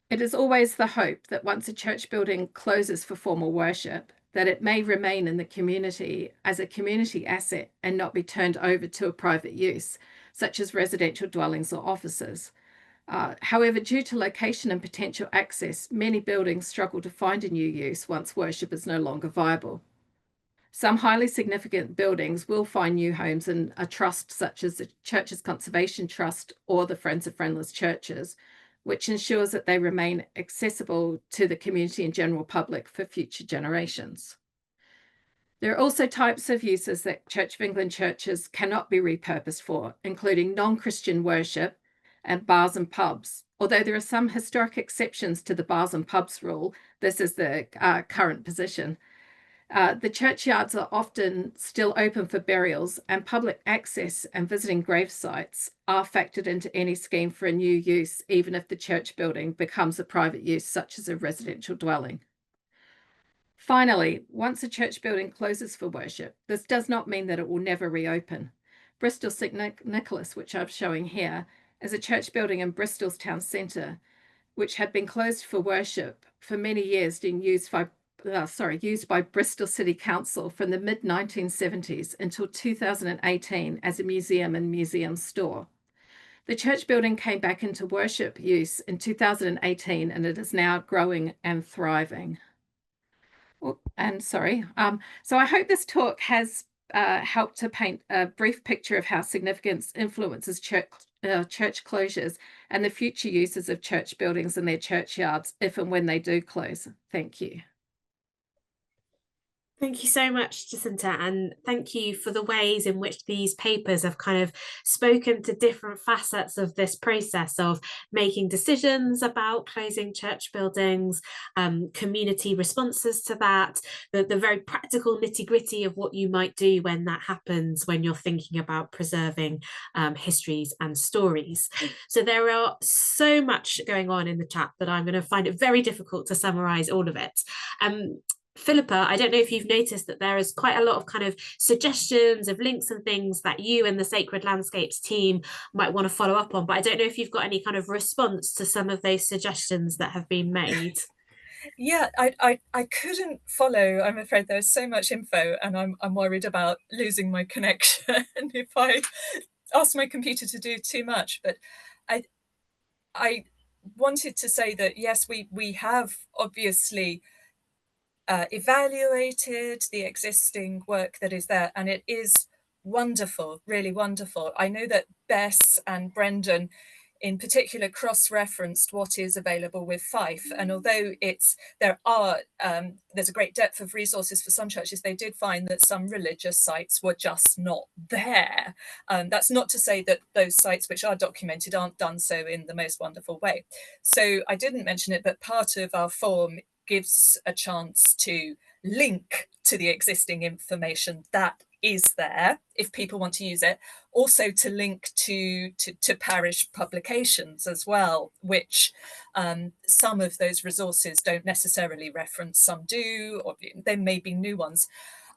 It is always the hope that once a church building closes for formal worship, that it may remain in the community as a community asset and not be turned over to a private use, such as residential dwellings or offices. However, due to location and potential access, many buildings struggle to find a new use once worship is no longer viable. Some highly significant buildings will find new homes in a trust such as the Churches Conservation Trust or the Friends of Friendless Churches, which ensures that they remain accessible to the community and general public for future generations. There are also types of uses that Church of England churches cannot be repurposed for, including non-Christian worship and bars and pubs. Although there are some historic exceptions to the bars and pubs rule, this is the current position. The churchyards are often still open for burials, and public access and visiting grave sites are factored into any scheme for a new use, even if the church building becomes a private use, such as a residential dwelling. Finally, once a church building closes for worship, this does not mean that it will never reopen. Bristol St Nicholas, which I'm showing here, is a church building in Bristol's town centre, which had been closed for worship for many years and used used by Bristol City Council from the mid-1970s until 2018 as a museum and museum store. The church building came back into worship use in 2018, and it is now growing and thriving. So I hope this talk has helped to paint a brief picture of how significance influences church closures and the future uses of church buildings and their churchyards if and when they do close. Thank you. Thank you so much, Jacinta, and thank you for the ways in which these papers have kind of spoken to different facets of this process of making decisions about closing church buildings, community responses to that, the very practical nitty-gritty of what you might do when that happens, when you're thinking about preserving histories and stories. So there are so much going on in the chat that I'm going to find it very difficult to summarize all of it. Philippa, I don't know if you've noticed that there is quite a lot of kind of suggestions of links and things that you and the Sacred Landscapes team might want to follow up on, but I don't know if you've got any kind of response to some of those suggestions that have been made. Yeah, I couldn't follow. I'm afraid there's so much info, and I'm worried about losing my connection if I ask my computer to do too much. But I wanted to say that yes, we have obviously evaluated the existing work that is there, and it is wonderful, really wonderful. I know that Bess and Brendan in particular cross-referenced what is available with Fife, and although there's a great depth of resources for some churches, they did find that some religious sites were just not there. That's not to say that those sites which are documented aren't done so in the most wonderful way. So I didn't mention it, but part of our form gives a chance to link to the existing information that is there if people want to use it, also to link to parish publications as well, which some of those resources don't necessarily reference, some do, or there may be new ones.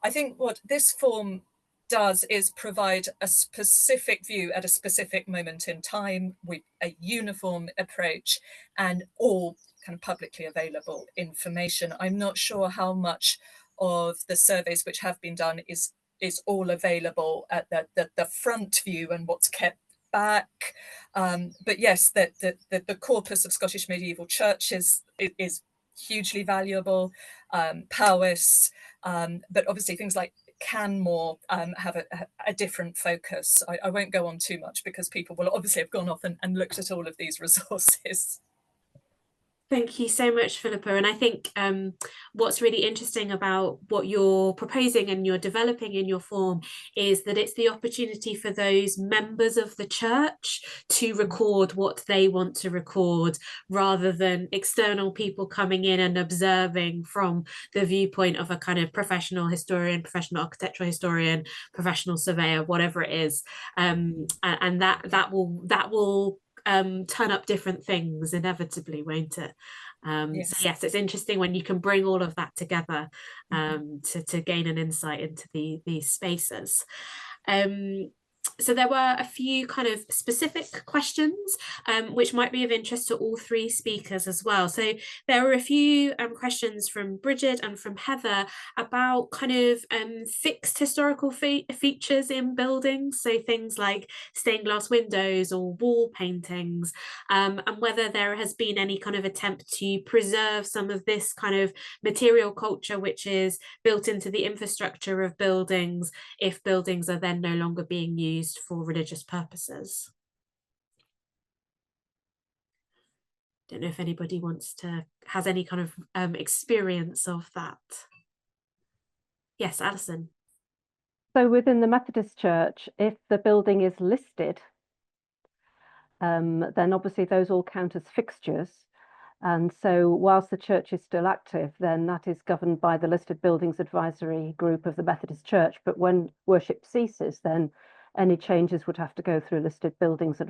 I think what this form does is provide a specific view at a specific moment in time with a uniform approach and all kind of publicly available information. I'm not sure how much of the surveys which have been done is all available at the front view and what's kept back. But yes, the corpus of Scottish medieval churches is hugely valuable. Powys, but obviously things like Canmore have a different focus. I won't go on too much because people will obviously have gone off and looked at all of these resources. Thank you so much, Philippa. And I think what's really interesting about what you're proposing and you're developing in your form is that it's the opportunity for those members of the church to record what they want to record, rather than external people coming in and observing from the viewpoint of a kind of professional historian, professional architectural historian, professional surveyor, whatever it is. And that will turn up different things inevitably, won't it? Yes. So yes, it's interesting when you can bring all of that together to gain an insight into these spaces. So there were a few kind of specific questions which might be of interest to all three speakers as well. So there were a few questions from Bridget and from Heather about kind of fixed historical features in buildings, so things like stained glass windows or wall paintings, and whether there has been any kind of attempt to preserve some of this kind of material culture which is built into the infrastructure of buildings if buildings are then no longer being used for religious purposes. Don't know if anybody has any kind of experience of that. Yes, Alison. So within the Methodist Church, if the building is listed, then obviously those all count as fixtures. And so whilst the church is still active, then that is governed by the Listed Buildings Advisory Group of the Methodist Church. But when worship ceases, then any changes would have to go through listed buildings in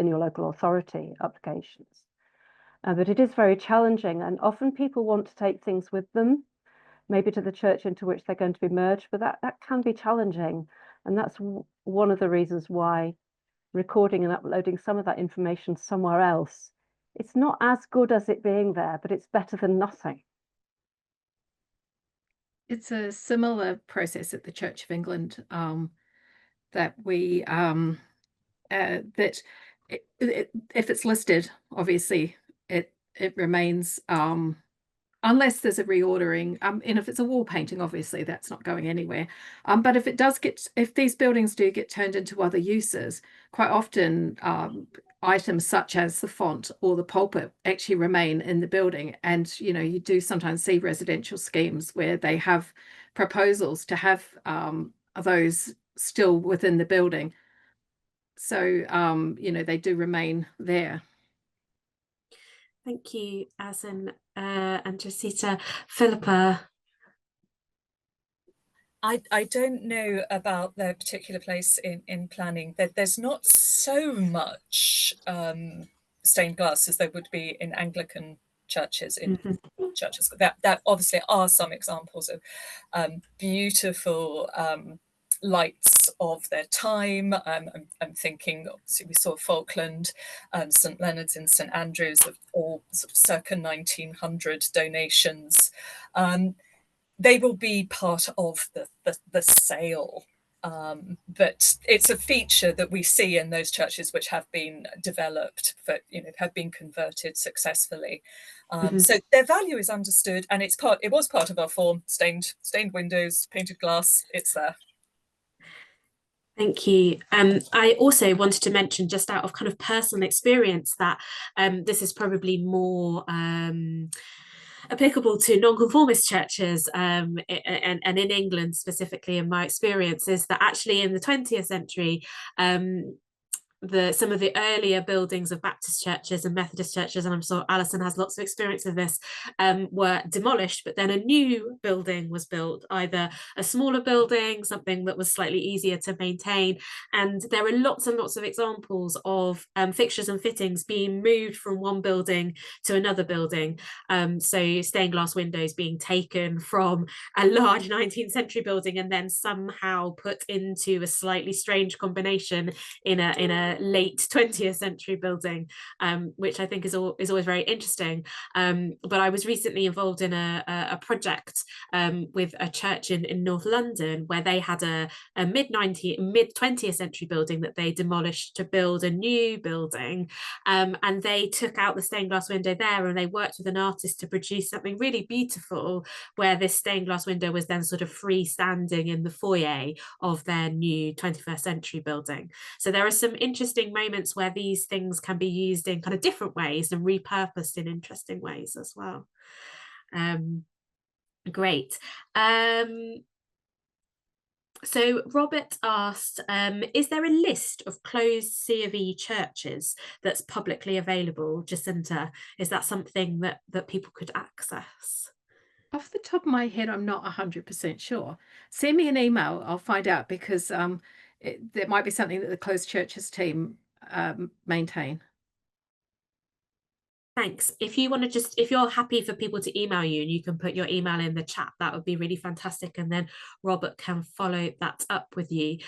your local authority applications. But it is very challenging, and often people want to take things with them, maybe to the church into which they're going to be merged, but that can be challenging. And that's one of the reasons why recording and uploading some of that information somewhere else, it's not as good as it being there, but it's better than nothing. it's a similar process at the Church of England, that we that if it's listed, obviously it remains, unless there's a reordering, and if it's a wall painting, obviously that's not going anywhere. But if these buildings do get turned into other uses, quite often items such as the font or the pulpit actually remain in the building. And you do sometimes see residential schemes where they have proposals to have those still within the building. So they do remain there. Thank you, Alison and Jacinta. Philippa. I don't know about their particular place in planning. There's not so much stained glass as there would be in Anglican churches, in churches. That obviously are some examples of beautiful lights of their time. I'm thinking, obviously, we saw Falkland, St Leonard's and St Andrews, of all sort of circa 1900 donations. They will be part of the sale. But it's a feature that we see in those churches which have been developed, have been converted successfully. So their value is understood, and it was part of our form: stained windows, painted glass. It's there. Thank you. I also wanted to mention, just out of kind of personal experience, that this is probably more applicable to nonconformist churches, and in England specifically, in my experience, is that actually in the 20th century, some of the earlier buildings of Baptist churches and Methodist churches, and I'm sure Alison has lots of experience of this, were demolished, but then a new building was built, either a smaller building, something that was slightly easier to maintain. And there are lots and lots of examples of fixtures and fittings being moved from one building to another building. So stained glass windows being taken from a large 19th century building and then somehow put into a slightly strange combination in a late 20th century building, which I think is always very interesting. But I was recently involved in a project with a church in North London, where they had a mid 20th century building that they demolished to build a new building, and they took out the stained glass window there, and they worked with an artist to produce something really beautiful, where this stained glass window was then sort of freestanding in the foyer of their new 21st century building. So there are some interesting moments where these things can be used in kind of different ways and repurposed in interesting ways as well. Great. So Robert asked, is there a list of closed C of E churches that's publicly available? Jacinta, is that something that people could access? Off the top of my head, I'm not 100% sure. Send me an email, I'll find out, because there might be something that the closed churches team maintain. Thanks. If you want to if you're happy for people to email you and you can put your email in the chat, that would be really fantastic. And then Robert can follow that up with you.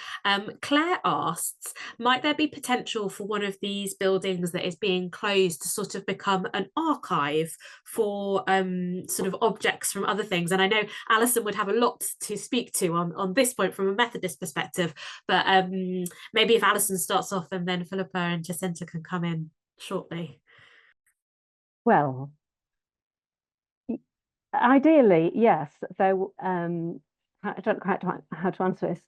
Claire asks, might there be potential for one of these buildings that is being closed to sort of become an archive for sort of objects from other things? And I know Alison would have a lot to speak to on this point from a Methodist perspective, but maybe if Alison starts off, and then Philippa and Jacinta can come in shortly. Well, ideally, yes. Though I don't quite know how to answer this.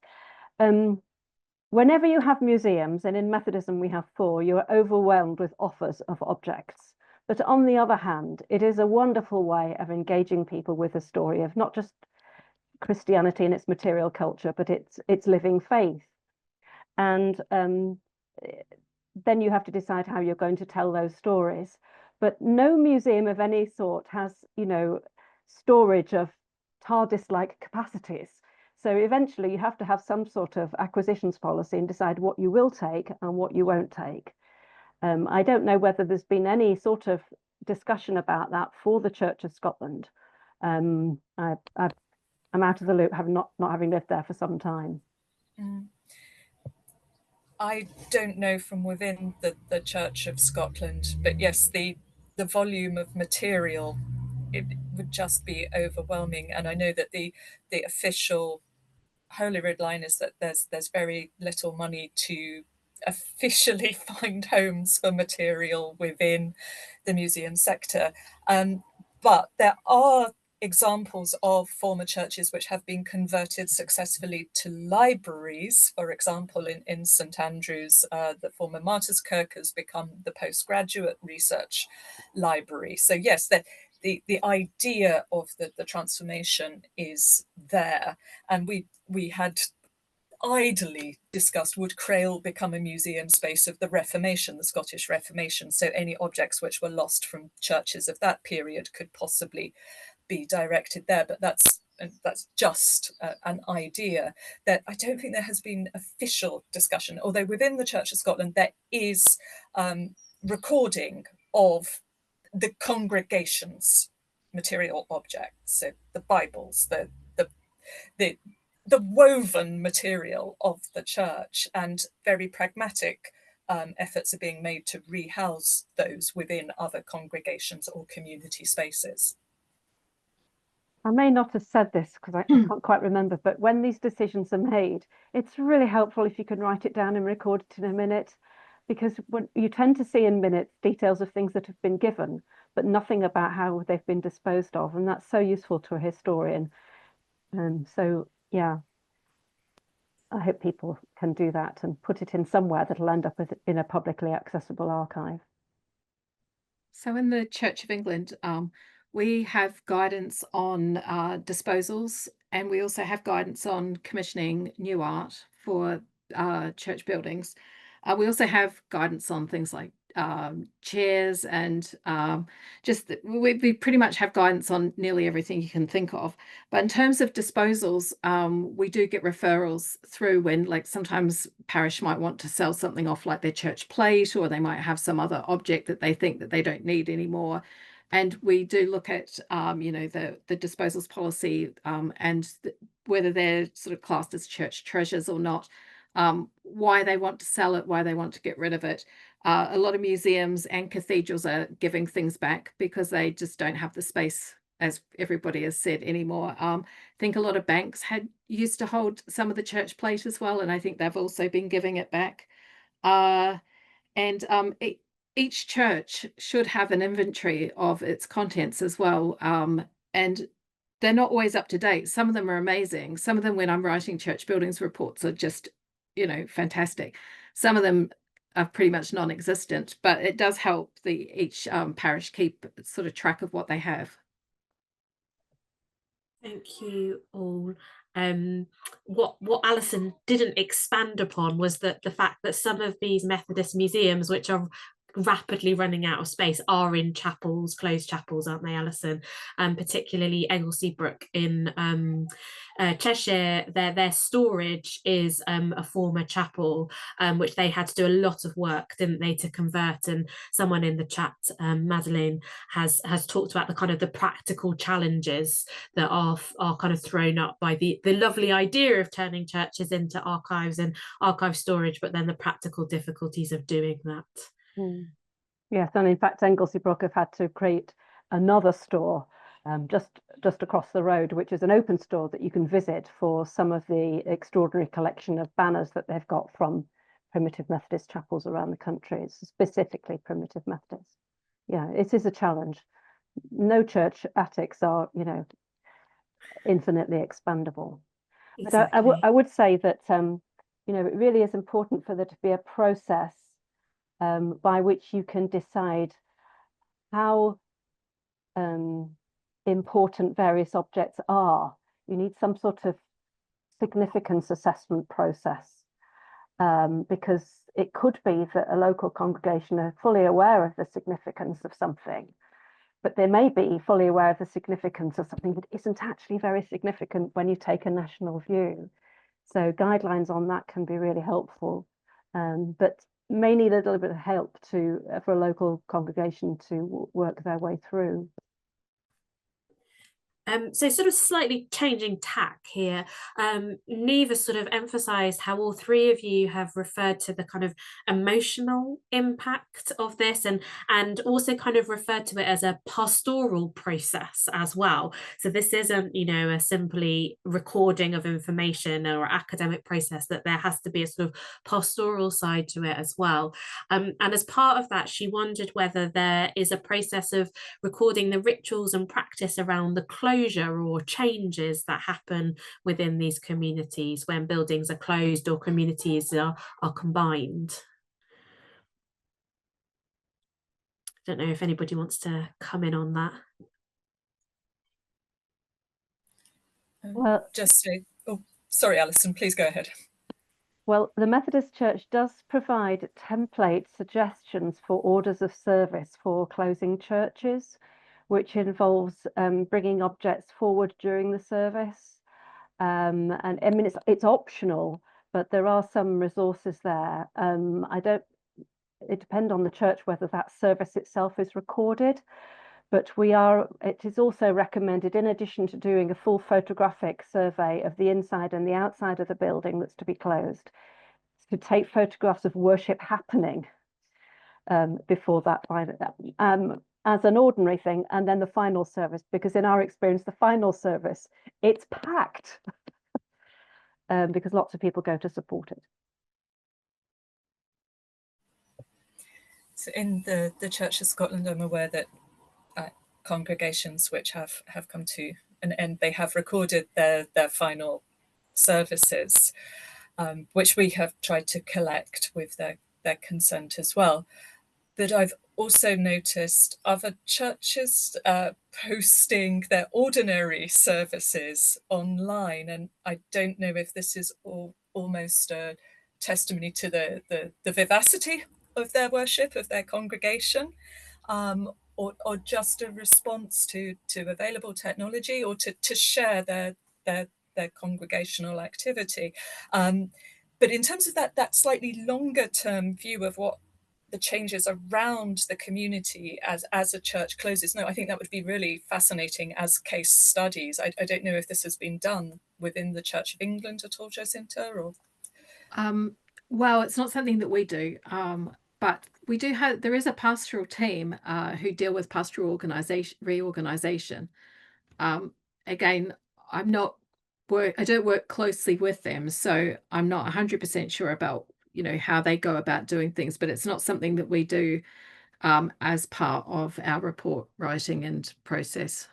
Whenever you have museums, and in Methodism we have 4, you are overwhelmed with offers of objects. But on the other hand, it is a wonderful way of engaging people with the story of not just Christianity and its material culture, but its living faith. And then you have to decide how you're going to tell those stories. But no museum of any sort has, storage of TARDIS-like capacities. So eventually you have to have some sort of acquisitions policy and decide what you will take and what you won't take. I don't know whether there's been any sort of discussion about that for the Church of Scotland. I'm out of the loop, not having lived there for some time. I don't know from within the Church of Scotland, but yes, the volume of material it would just be overwhelming. And I know that the official Holy Road line is that there's very little money to officially find homes for material within the museum sector. But there are examples of former churches which have been converted successfully to libraries. For example, in St Andrews, the former Martyrs Kirk has become the postgraduate research library. So yes, the idea of the transformation is there. And we had idly discussed, would Crail become a museum space of the Reformation, the Scottish Reformation? So any objects which were lost from churches of that period could possibly be directed there. But that's just an idea. That I don't think there has been official discussion, although within the Church of Scotland there is recording of the congregation's material objects, so the Bibles, the woven material of the church, and very pragmatic efforts are being made to rehouse those within other congregations or community spaces. I may not have said this because I can't quite remember, but when these decisions are made, it's really helpful if you can write it down and record it in a minute, because when you tend to see in minutes details of things that have been given, but nothing about how they've been disposed of, and that's so useful to a historian. So yeah, I hope people can do that and put it in somewhere that'll end up in a publicly accessible archive. So in the Church of England, we have guidance on disposals, and we also have guidance on commissioning new art for church buildings. We also have guidance on things like chairs, and we pretty much have guidance on nearly everything you can think of. But in terms of disposals, we do get referrals through when, like, sometimes parish might want to sell something off, like their church plate, or they might have some other object that they think that they don't need anymore. And we do look at, you know, the disposals policy, and whether they're sort of classed as church treasures or not, why they want to sell it, why they want to get rid of it. A lot of museums and cathedrals are giving things back because they just don't have the space, as everybody has said, anymore. I think a lot of banks used to hold some of the church plate as well, and I think they've also been giving it back. Each church should have an inventory of its contents as well, and they're not always up to date. Some of them are amazing. Some of them, when I'm writing church buildings reports, are just, you know, fantastic. Some of them are pretty much non-existent, but it does help each parish keep sort of track of what they have. Thank you all. What Alison didn't expand upon was that the fact that some of these Methodist museums, which are rapidly running out of space, are in chapels, closed chapels, aren't they, Alison? Particularly Egglesey Brook in Cheshire, their storage is a former chapel, which they had to do a lot of work, didn't they, to convert. And someone in the chat, Madeleine, has talked about the kind of the practical challenges that are kind of thrown up by the lovely idea of turning churches into archives and archive storage, but then the practical difficulties of doing that. Yes, and in fact, Anglesey Brook have had to create another store just across the road, which is an open store that you can visit for some of the extraordinary collection of banners that they've got from primitive Methodist chapels around the country. It's specifically primitive Methodist. Yeah, it is a challenge. No church attics are, you know, infinitely expandable. Exactly. But I would say that, you know, it really is important for there to be a process by which you can decide how important various objects are. You need some sort of significance assessment process, because it could be that a local congregation are fully aware of the significance of something, but they may be fully aware of the significance of something that isn't actually very significant when you take a national view. So guidelines on that can be really helpful, but may need a little bit of help for a local congregation to work their way through. So sort of slightly changing tack here, Neve sort of emphasised how all three of you have referred to the kind of emotional impact of this, and also kind of referred to it as a pastoral process as well. So this isn't, you know, a simply recording of information or academic process, that there has to be a sort of pastoral side to it as well. And as part of that, she wondered whether there is a process of recording the rituals and practice around the closure or changes that happen within these communities when buildings are closed or communities are combined. I don't know if anybody wants to come in on that. Well, Just say, oh, sorry, Alison, please go ahead. Well, the Methodist Church does provide template suggestions for orders of service for closing churches, which involves bringing objects forward during the service. And I mean, it's optional, but there are some resources there. It depends on the church whether that service itself is recorded, but it is also recommended, in addition to doing a full photographic survey of the inside and the outside of the building that's to be closed, to take photographs of worship happening before that, as an ordinary thing, and then the final service, because in our experience, the final service, it's packed because lots of people go to support it. So in the Church of Scotland, I'm aware that congregations which have come to an end, they have recorded their final services, which we have tried to collect with their consent as well. But I've also noticed other churches posting their ordinary services online, and I don't know if this is almost a testimony to the vivacity of their worship, of their congregation, or just a response to available technology, or to share their congregational activity. But in terms of that slightly longer term view of what the changes around the community as a church closes, no, I think that would be really fascinating as case studies. I don't know if this has been done within the Church of England at all, Jacinta, or? Well, it's not something that we do, but we do have, there is a pastoral team who deal with pastoral reorganization. Again, I don't work closely with them, so I'm not 100% sure about, you know, how they go about doing things, but it's not something that we do as part of our report writing and process.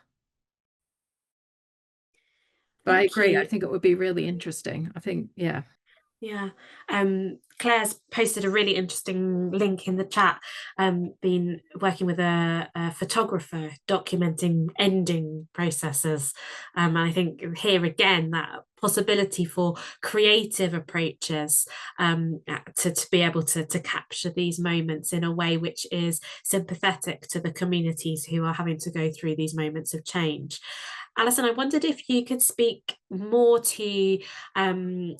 But I agree, I think it would be really interesting. I think, yeah. Yeah, Claire's posted a really interesting link in the chat, been working with a photographer documenting ending processes. And I think here again, that possibility for creative approaches to be able to capture these moments in a way which is sympathetic to the communities who are having to go through these moments of change. Alison, I wondered if you could speak more to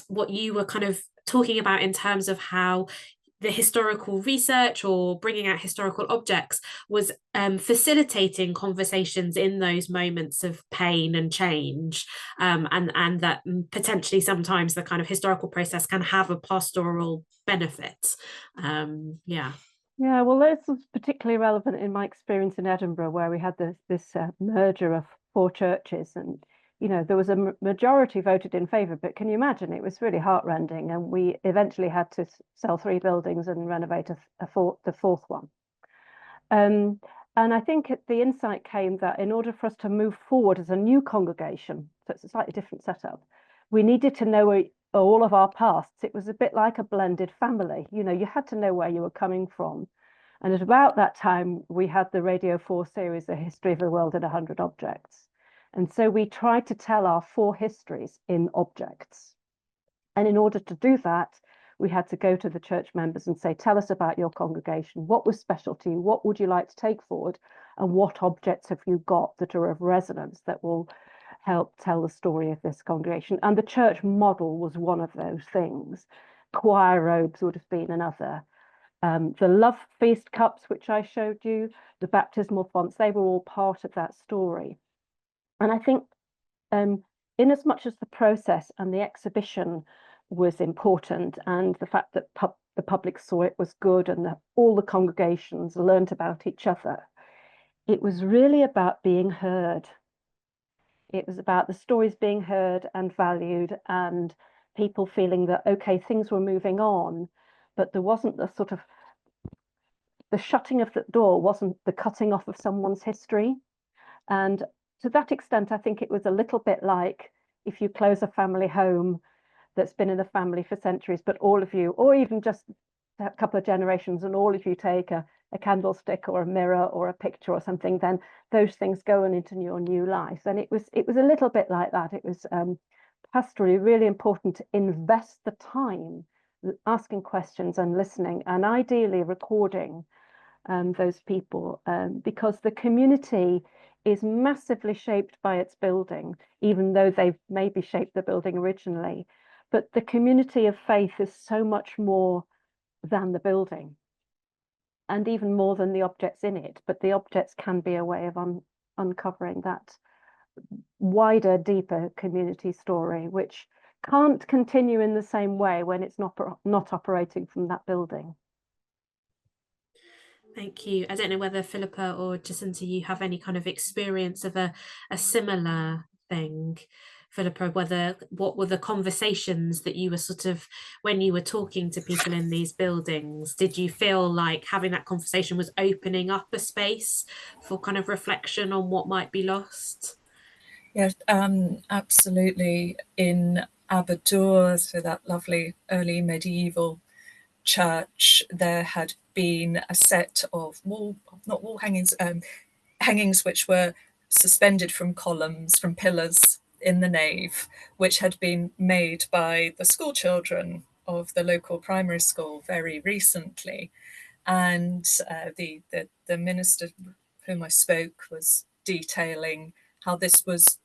what you were kind of talking about in terms of how the historical research or bringing out historical objects was facilitating conversations in those moments of pain and change, and that potentially sometimes the kind of historical process can have a pastoral benefit. Yeah. Yeah, well, this was particularly relevant in my experience in Edinburgh, where we had this merger of 4 churches, and you know, there was a majority voted in favour, but can you imagine, it was really heartrending, and we eventually had to sell 3 buildings and renovate the 4th one. And I think the insight came that in order for us to move forward as a new congregation, so it's a slightly different setup, we needed to know all of our pasts. It was a bit like a blended family. You know, you had to know where you were coming from. And at about that time, we had the Radio 4 series, The History of the World in 100 Objects. And so we tried to tell our 4 histories in objects. And in order to do that, we had to go to the church members and say, tell us about your congregation. What was special to you? What would you like to take forward? And what objects have you got that are of resonance that will help tell the story of this congregation? And the church model was one of those things. Choir robes would have been another. The love feast cups, which I showed you, the baptismal fonts, they were all part of that story. And I think in as much as the process and the exhibition was important, and the fact that the public saw it was good, and that all the congregations learned about each other, it was really about being heard. It was about the stories being heard and valued, and people feeling that, okay, things were moving on, but there wasn't the sort of, the shutting of the door wasn't the cutting off of someone's history. And to that extent, I think it was a little bit like if you close a family home that's been in the family for centuries, but all of you, or even just a couple of generations, and all of you take a candlestick or a mirror or a picture or something, then those things go on into your new life. And it was a little bit like that. It was pastorally really important to invest the time asking questions and listening, and ideally recording those people, because the community is massively shaped by its building, even though they've maybe shaped the building originally. But the community of faith is so much more than the building, and even more than the objects in it. But the objects can be a way of uncovering that wider, deeper community story, which can't continue in the same way when it's not operating from that building. Thank you. I don't know whether Philippa or Jacinta, you have any kind of experience of a similar thing. Philippa, what were the conversations that you were sort of, when you were talking to people in these buildings, did you feel like having that conversation was opening up a space for kind of reflection on what might be lost? Yes, absolutely. In Aberdour, so that lovely early medieval church, there had been a set of hangings which were suspended from columns, from pillars in the nave, which had been made by the school children of the local primary school very recently. And the minister whom I spoke was detailing how this was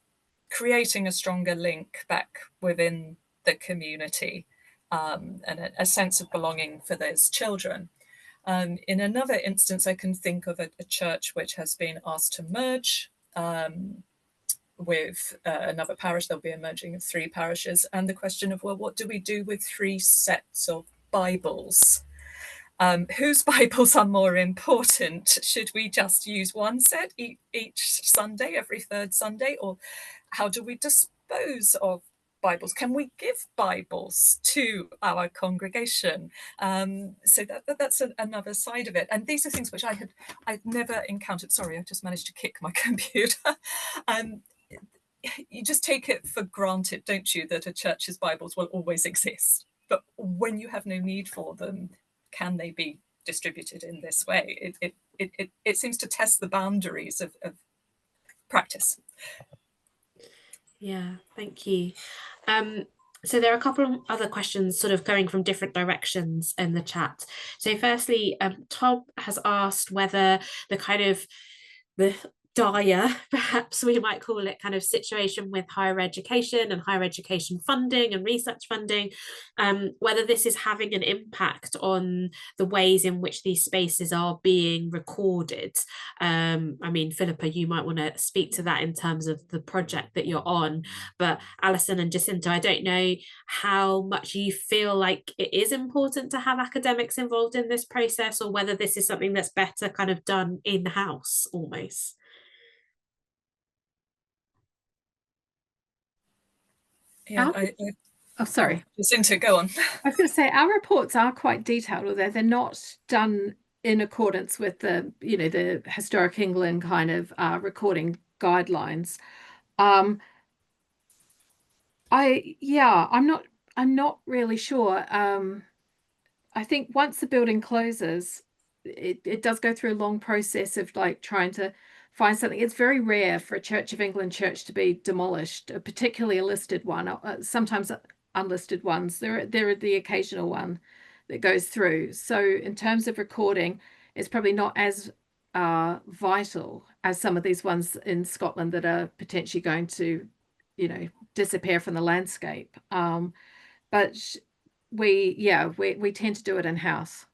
creating a stronger link back within the community, and a sense of belonging for those children. In another instance, I can think of a church which has been asked to merge with another parish. There'll be a merging of 3 parishes, and the question of, well, what do we do with 3 sets of Bibles? Whose Bibles are more important? Should we just use one set each Sunday, every 3rd Sunday? Or how do we dispose of Bibles? Can we give Bibles to our congregation? So that's another side of it. And these are things which I've never encountered. Sorry, I just managed to kick my computer. You just take it for granted, don't you, that a church's Bibles will always exist. But when you have no need for them, can they be distributed in this way? It seems to test the boundaries of practice. Yeah, thank you. So there are a couple of other questions sort of going from different directions in the chat. So firstly, Tom has asked whether the kind of the dire, perhaps we might call it, kind of situation with higher education and higher education funding and research funding, whether this is having an impact on the ways in which these spaces are being recorded. I mean, Philippa, you might want to speak to that in terms of the project that you're on, but Alison and Jacinta, I don't know how much you feel like it is important to have academics involved in this process, or whether this is something that's better kind of done in-house almost. Yeah, Oh, sorry. Jacinta, go on. I was going to say our reports are quite detailed, although they're not done in accordance with the, the Historic England kind of recording guidelines. I'm not really sure. I think once the building closes, it does go through a long process of like trying to find something. It's very rare for a Church of England church to be demolished, particularly a listed one. Sometimes unlisted ones. There are the occasional one that goes through. So in terms of recording, it's probably not as vital as some of these ones in Scotland that are potentially going to, disappear from the landscape. But we tend to do it in-house.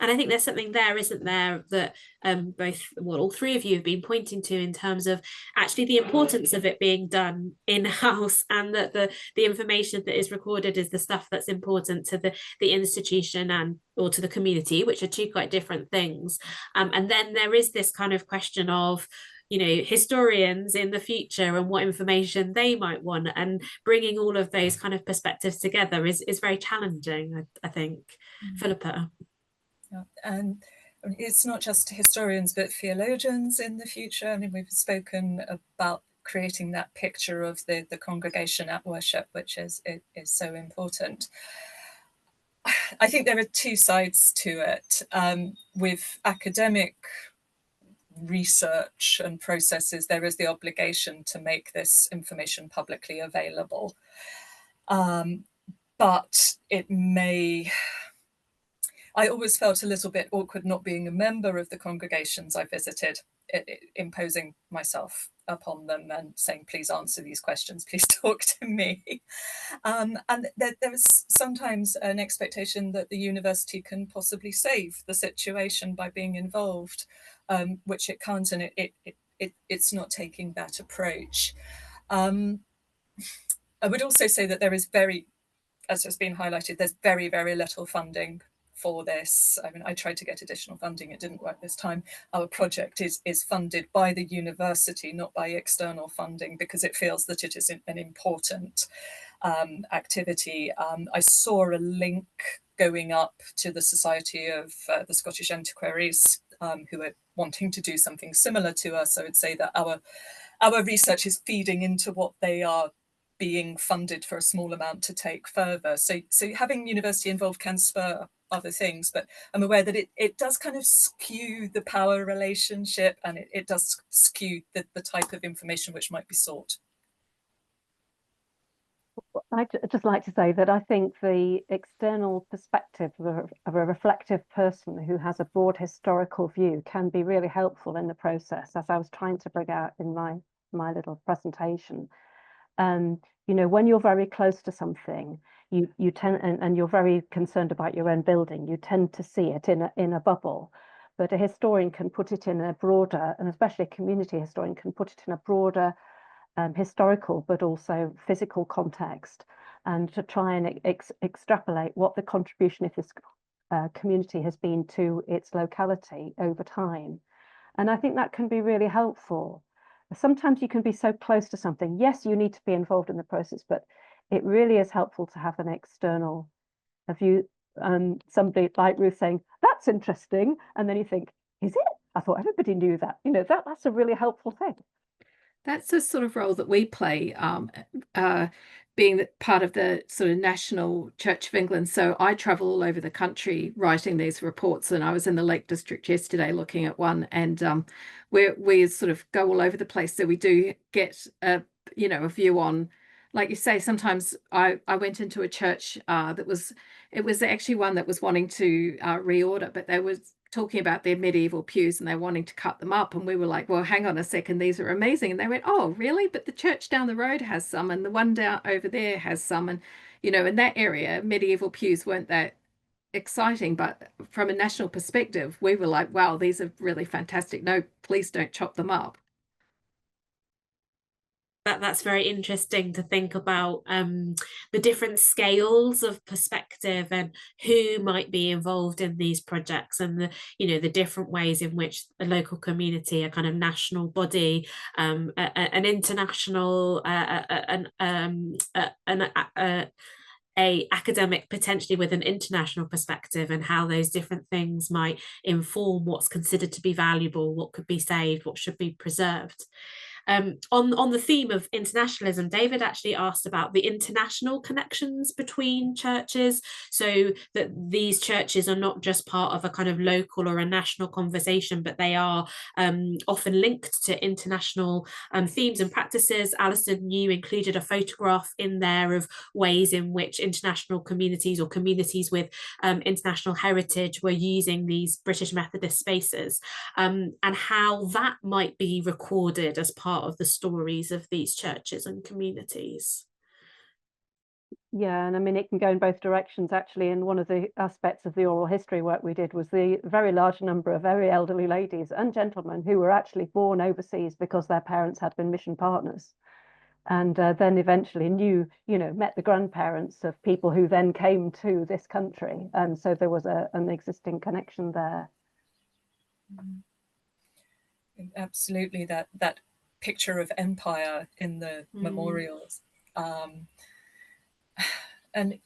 And I think there's something there, isn't there, that all three of you have been pointing to in terms of actually the importance of it being done in-house, and that the information that is recorded is the stuff that's important to the institution or to the community, which are two quite different things. And then there is this kind of question of, historians in the future and what information they might want, and bringing all of those kind of perspectives together is very challenging, I think. Philippa. Yeah. And it's not just historians, but theologians in the future. I mean, we've spoken about creating that picture of the congregation at worship, which is so important. I think there are two sides to it. With academic research and processes, there is the obligation to make this information publicly available. But it may... I always felt a little bit awkward not being a member of the congregations I visited, imposing myself upon them and saying, please answer these questions, please talk to me. And there was sometimes an expectation that the university can possibly save the situation by being involved, which it can't, and it's not taking that approach. I would also say that there is as has been highlighted, there's very, very little funding for this. I mean, I tried to get additional funding, it didn't work this time. Our project is funded by the university, not by external funding, because it feels that it is an important activity. I saw a link going up to the Society of the Scottish Antiquaries, who are wanting to do something similar to us. I would say that our research is feeding into what they are being funded for a small amount to take further. So having university involved can spur other things, but I'm aware that it does kind of skew the power relationship, and it does skew the type of information which might be sought. I'd just like to say that I think the external perspective of a reflective person who has a broad historical view can be really helpful in the process, as I was trying to bring out in my little presentation. When you're very close to something, you tend, and you're very concerned about your own building, you tend to see it in a bubble. But a historian can put it in a broader, and especially a community historian can put it in a broader historical but also physical context, and to try and extrapolate what the contribution of this community has been to its locality over time. And I think that can be really helpful. Sometimes you can be so close to something. Yes, you need to be involved in the process, but it really is helpful to have an external view. Somebody like Ruth saying, that's interesting. And then you think, is it? I thought everybody knew that. That's a really helpful thing. That's the sort of role that we play, being part of the sort of National Church of England. So I travel all over the country writing these reports, and I was in the Lake District yesterday looking at one, and we sort of go all over the place. So we do get a view on, like you say, sometimes I went into a church it was actually one that was wanting to reorder, but they was talking about their medieval pews and they're wanting to cut them up, and we were like, well, hang on a second, these are amazing. And they went, oh really? But the church down the road has some, and the one down over there has some, and in that area medieval pews weren't that exciting, but from a national perspective we were like, wow, these are really fantastic. No, please don't chop them up. That's very interesting to think about, the different scales of perspective and who might be involved in these projects, and the different ways in which a local community, a kind of national body, an international, a academic potentially with an international perspective, and how those different things might inform what's considered to be valuable, what could be saved, what should be preserved. On the theme of internationalism, David actually asked about the international connections between churches, so that these churches are not just part of a kind of local or a national conversation, but they are often linked to international themes and practices. Alison, you included a photograph in there of ways in which international communities or communities with international heritage were using these British Methodist spaces, and how that might be recorded as part of the stories of these churches and communities. Yeah, and I mean, it can go in both directions, actually. And one of the aspects of the oral history work we did was the very large number of very elderly ladies and gentlemen who were actually born overseas because their parents had been mission partners. And then eventually met the grandparents of people who then came to this country. And so there was an existing connection there. Absolutely, that picture of empire in the memorials. And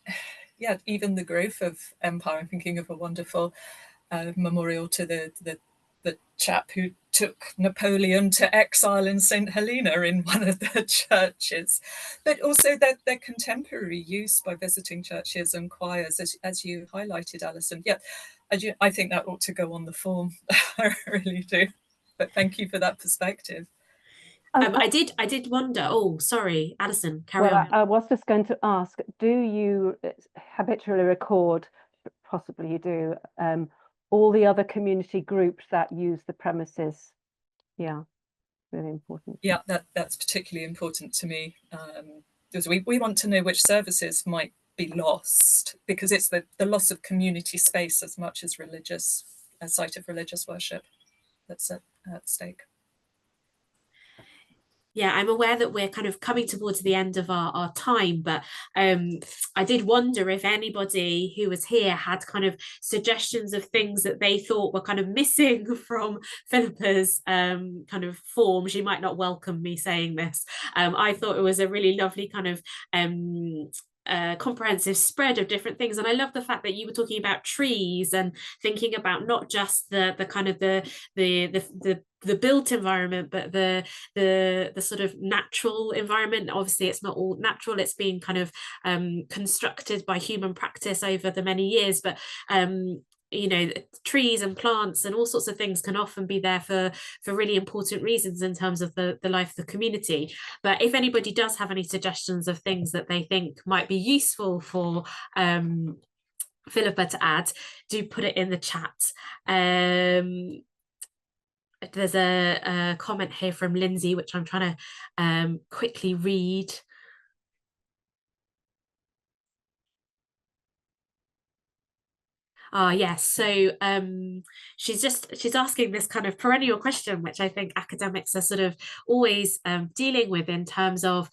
yeah, even the growth of empire. I'm thinking of a wonderful memorial to the chap who took Napoleon to exile in St. Helena in one of the churches, but also their contemporary use by visiting churches and choirs, as you highlighted, Alison. Yeah, I think that ought to go on the form. I really do. But thank you for that perspective. I did wonder. Oh, sorry, Alison, carry on. I was just going to ask, do you habitually record, possibly you do, all the other community groups that use the premises? Yeah, really important. Yeah, that's particularly important to me, because we want to know which services might be lost, because it's the loss of community space as much as a site of religious worship that's at stake. Yeah, I'm aware that we're kind of coming towards the end of our time, but I did wonder if anybody who was here had kind of suggestions of things that they thought were kind of missing from Philippa's kind of form. She might not welcome me saying this. I thought it was a really lovely kind of comprehensive spread of different things, and I love the fact that you were talking about trees and thinking about not just the kind of the built environment, but the sort of natural environment. Obviously it's not all natural, it's being kind of constructed by human practice over the many years, but trees and plants and all sorts of things can often be there for really important reasons in terms of the life of the community. But if anybody does have any suggestions of things that they think might be useful for Philippa to add, do put it in the chat. There's a comment here from Lindsay, which I'm trying to quickly read. Yes, so she's asking this kind of perennial question, which I think academics are sort of always dealing with, in terms of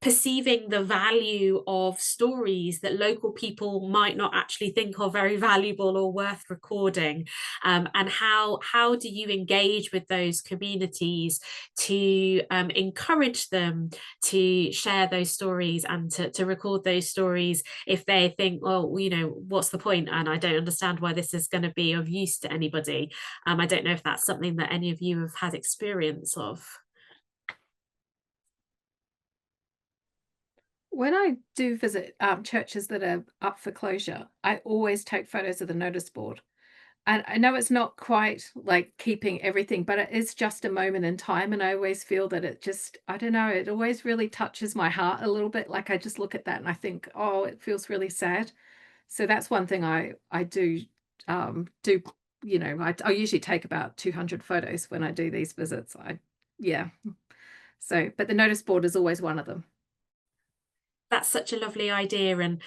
perceiving the value of stories that local people might not actually think are very valuable or worth recording, and how do you engage with those communities to encourage them to share those stories and to record those stories if they think, well, what's the point, and I don't understand why this is going to be of use to anybody. I don't know if that's something that any of you have had experience of. When I do visit churches that are up for closure, I always take photos of the notice board. And I know it's not quite like keeping everything, but it is just a moment in time. And I always feel that it just, I don't know, it always really touches my heart a little bit. Like I just look at that and I think, oh, it feels really sad. So that's one thing I do, I usually take about 200 photos when I do these visits. So, but the notice board is always one of them. That's such a lovely idea, and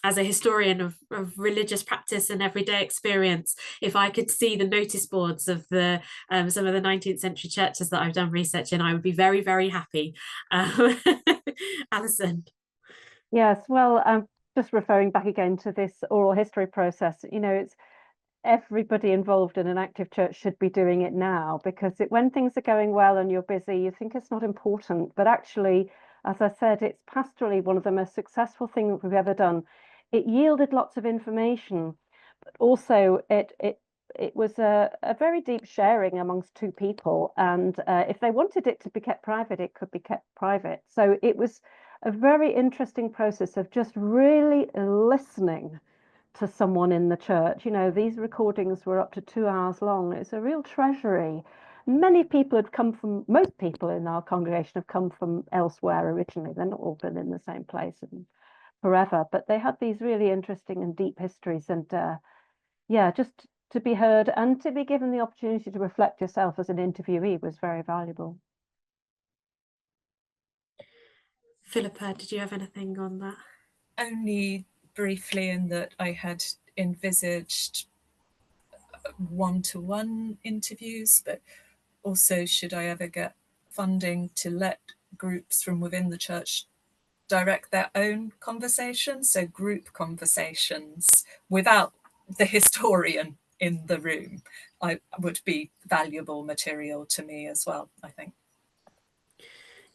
as a historian of religious practice and everyday experience, if I could see the notice boards of the some of the 19th century churches that I've done research in, I would be very, very happy. Alison. Yes, well, just referring back again to this oral history process, it's everybody involved in an active church should be doing it now, because when things are going well and you're busy, you think it's not important, but actually, as I said, it's pastorally one of the most successful things we've ever done. It yielded lots of information, but also it was a very deep sharing amongst two people. And if they wanted it to be kept private, it could be kept private. So it was a very interesting process of just really listening to someone in the church. These recordings were up to 2 hours long. It's a real treasury. Most people in our congregation have come from elsewhere originally. They're not all been in the same place forever, but they had these really interesting and deep histories. And just to be heard and to be given the opportunity to reflect yourself as an interviewee was very valuable. Philippa, did you have anything on that? Only briefly, in that I had envisaged one-to-one interviews, but also, should I ever get funding, to let groups from within the church direct their own conversations, so group conversations without the historian in the room, would be valuable material to me as well, I think.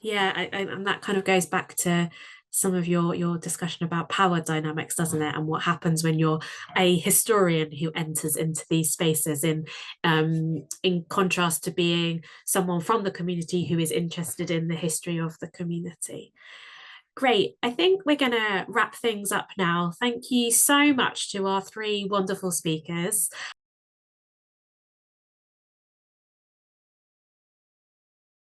Yeah, and that kind of goes back to some of your discussion about power dynamics, doesn't it? And what happens when you're a historian who enters into these spaces, in contrast to being someone from the community who is interested in the history of the community. Great. I think we're going to wrap things up now. Thank you so much to our three wonderful speakers.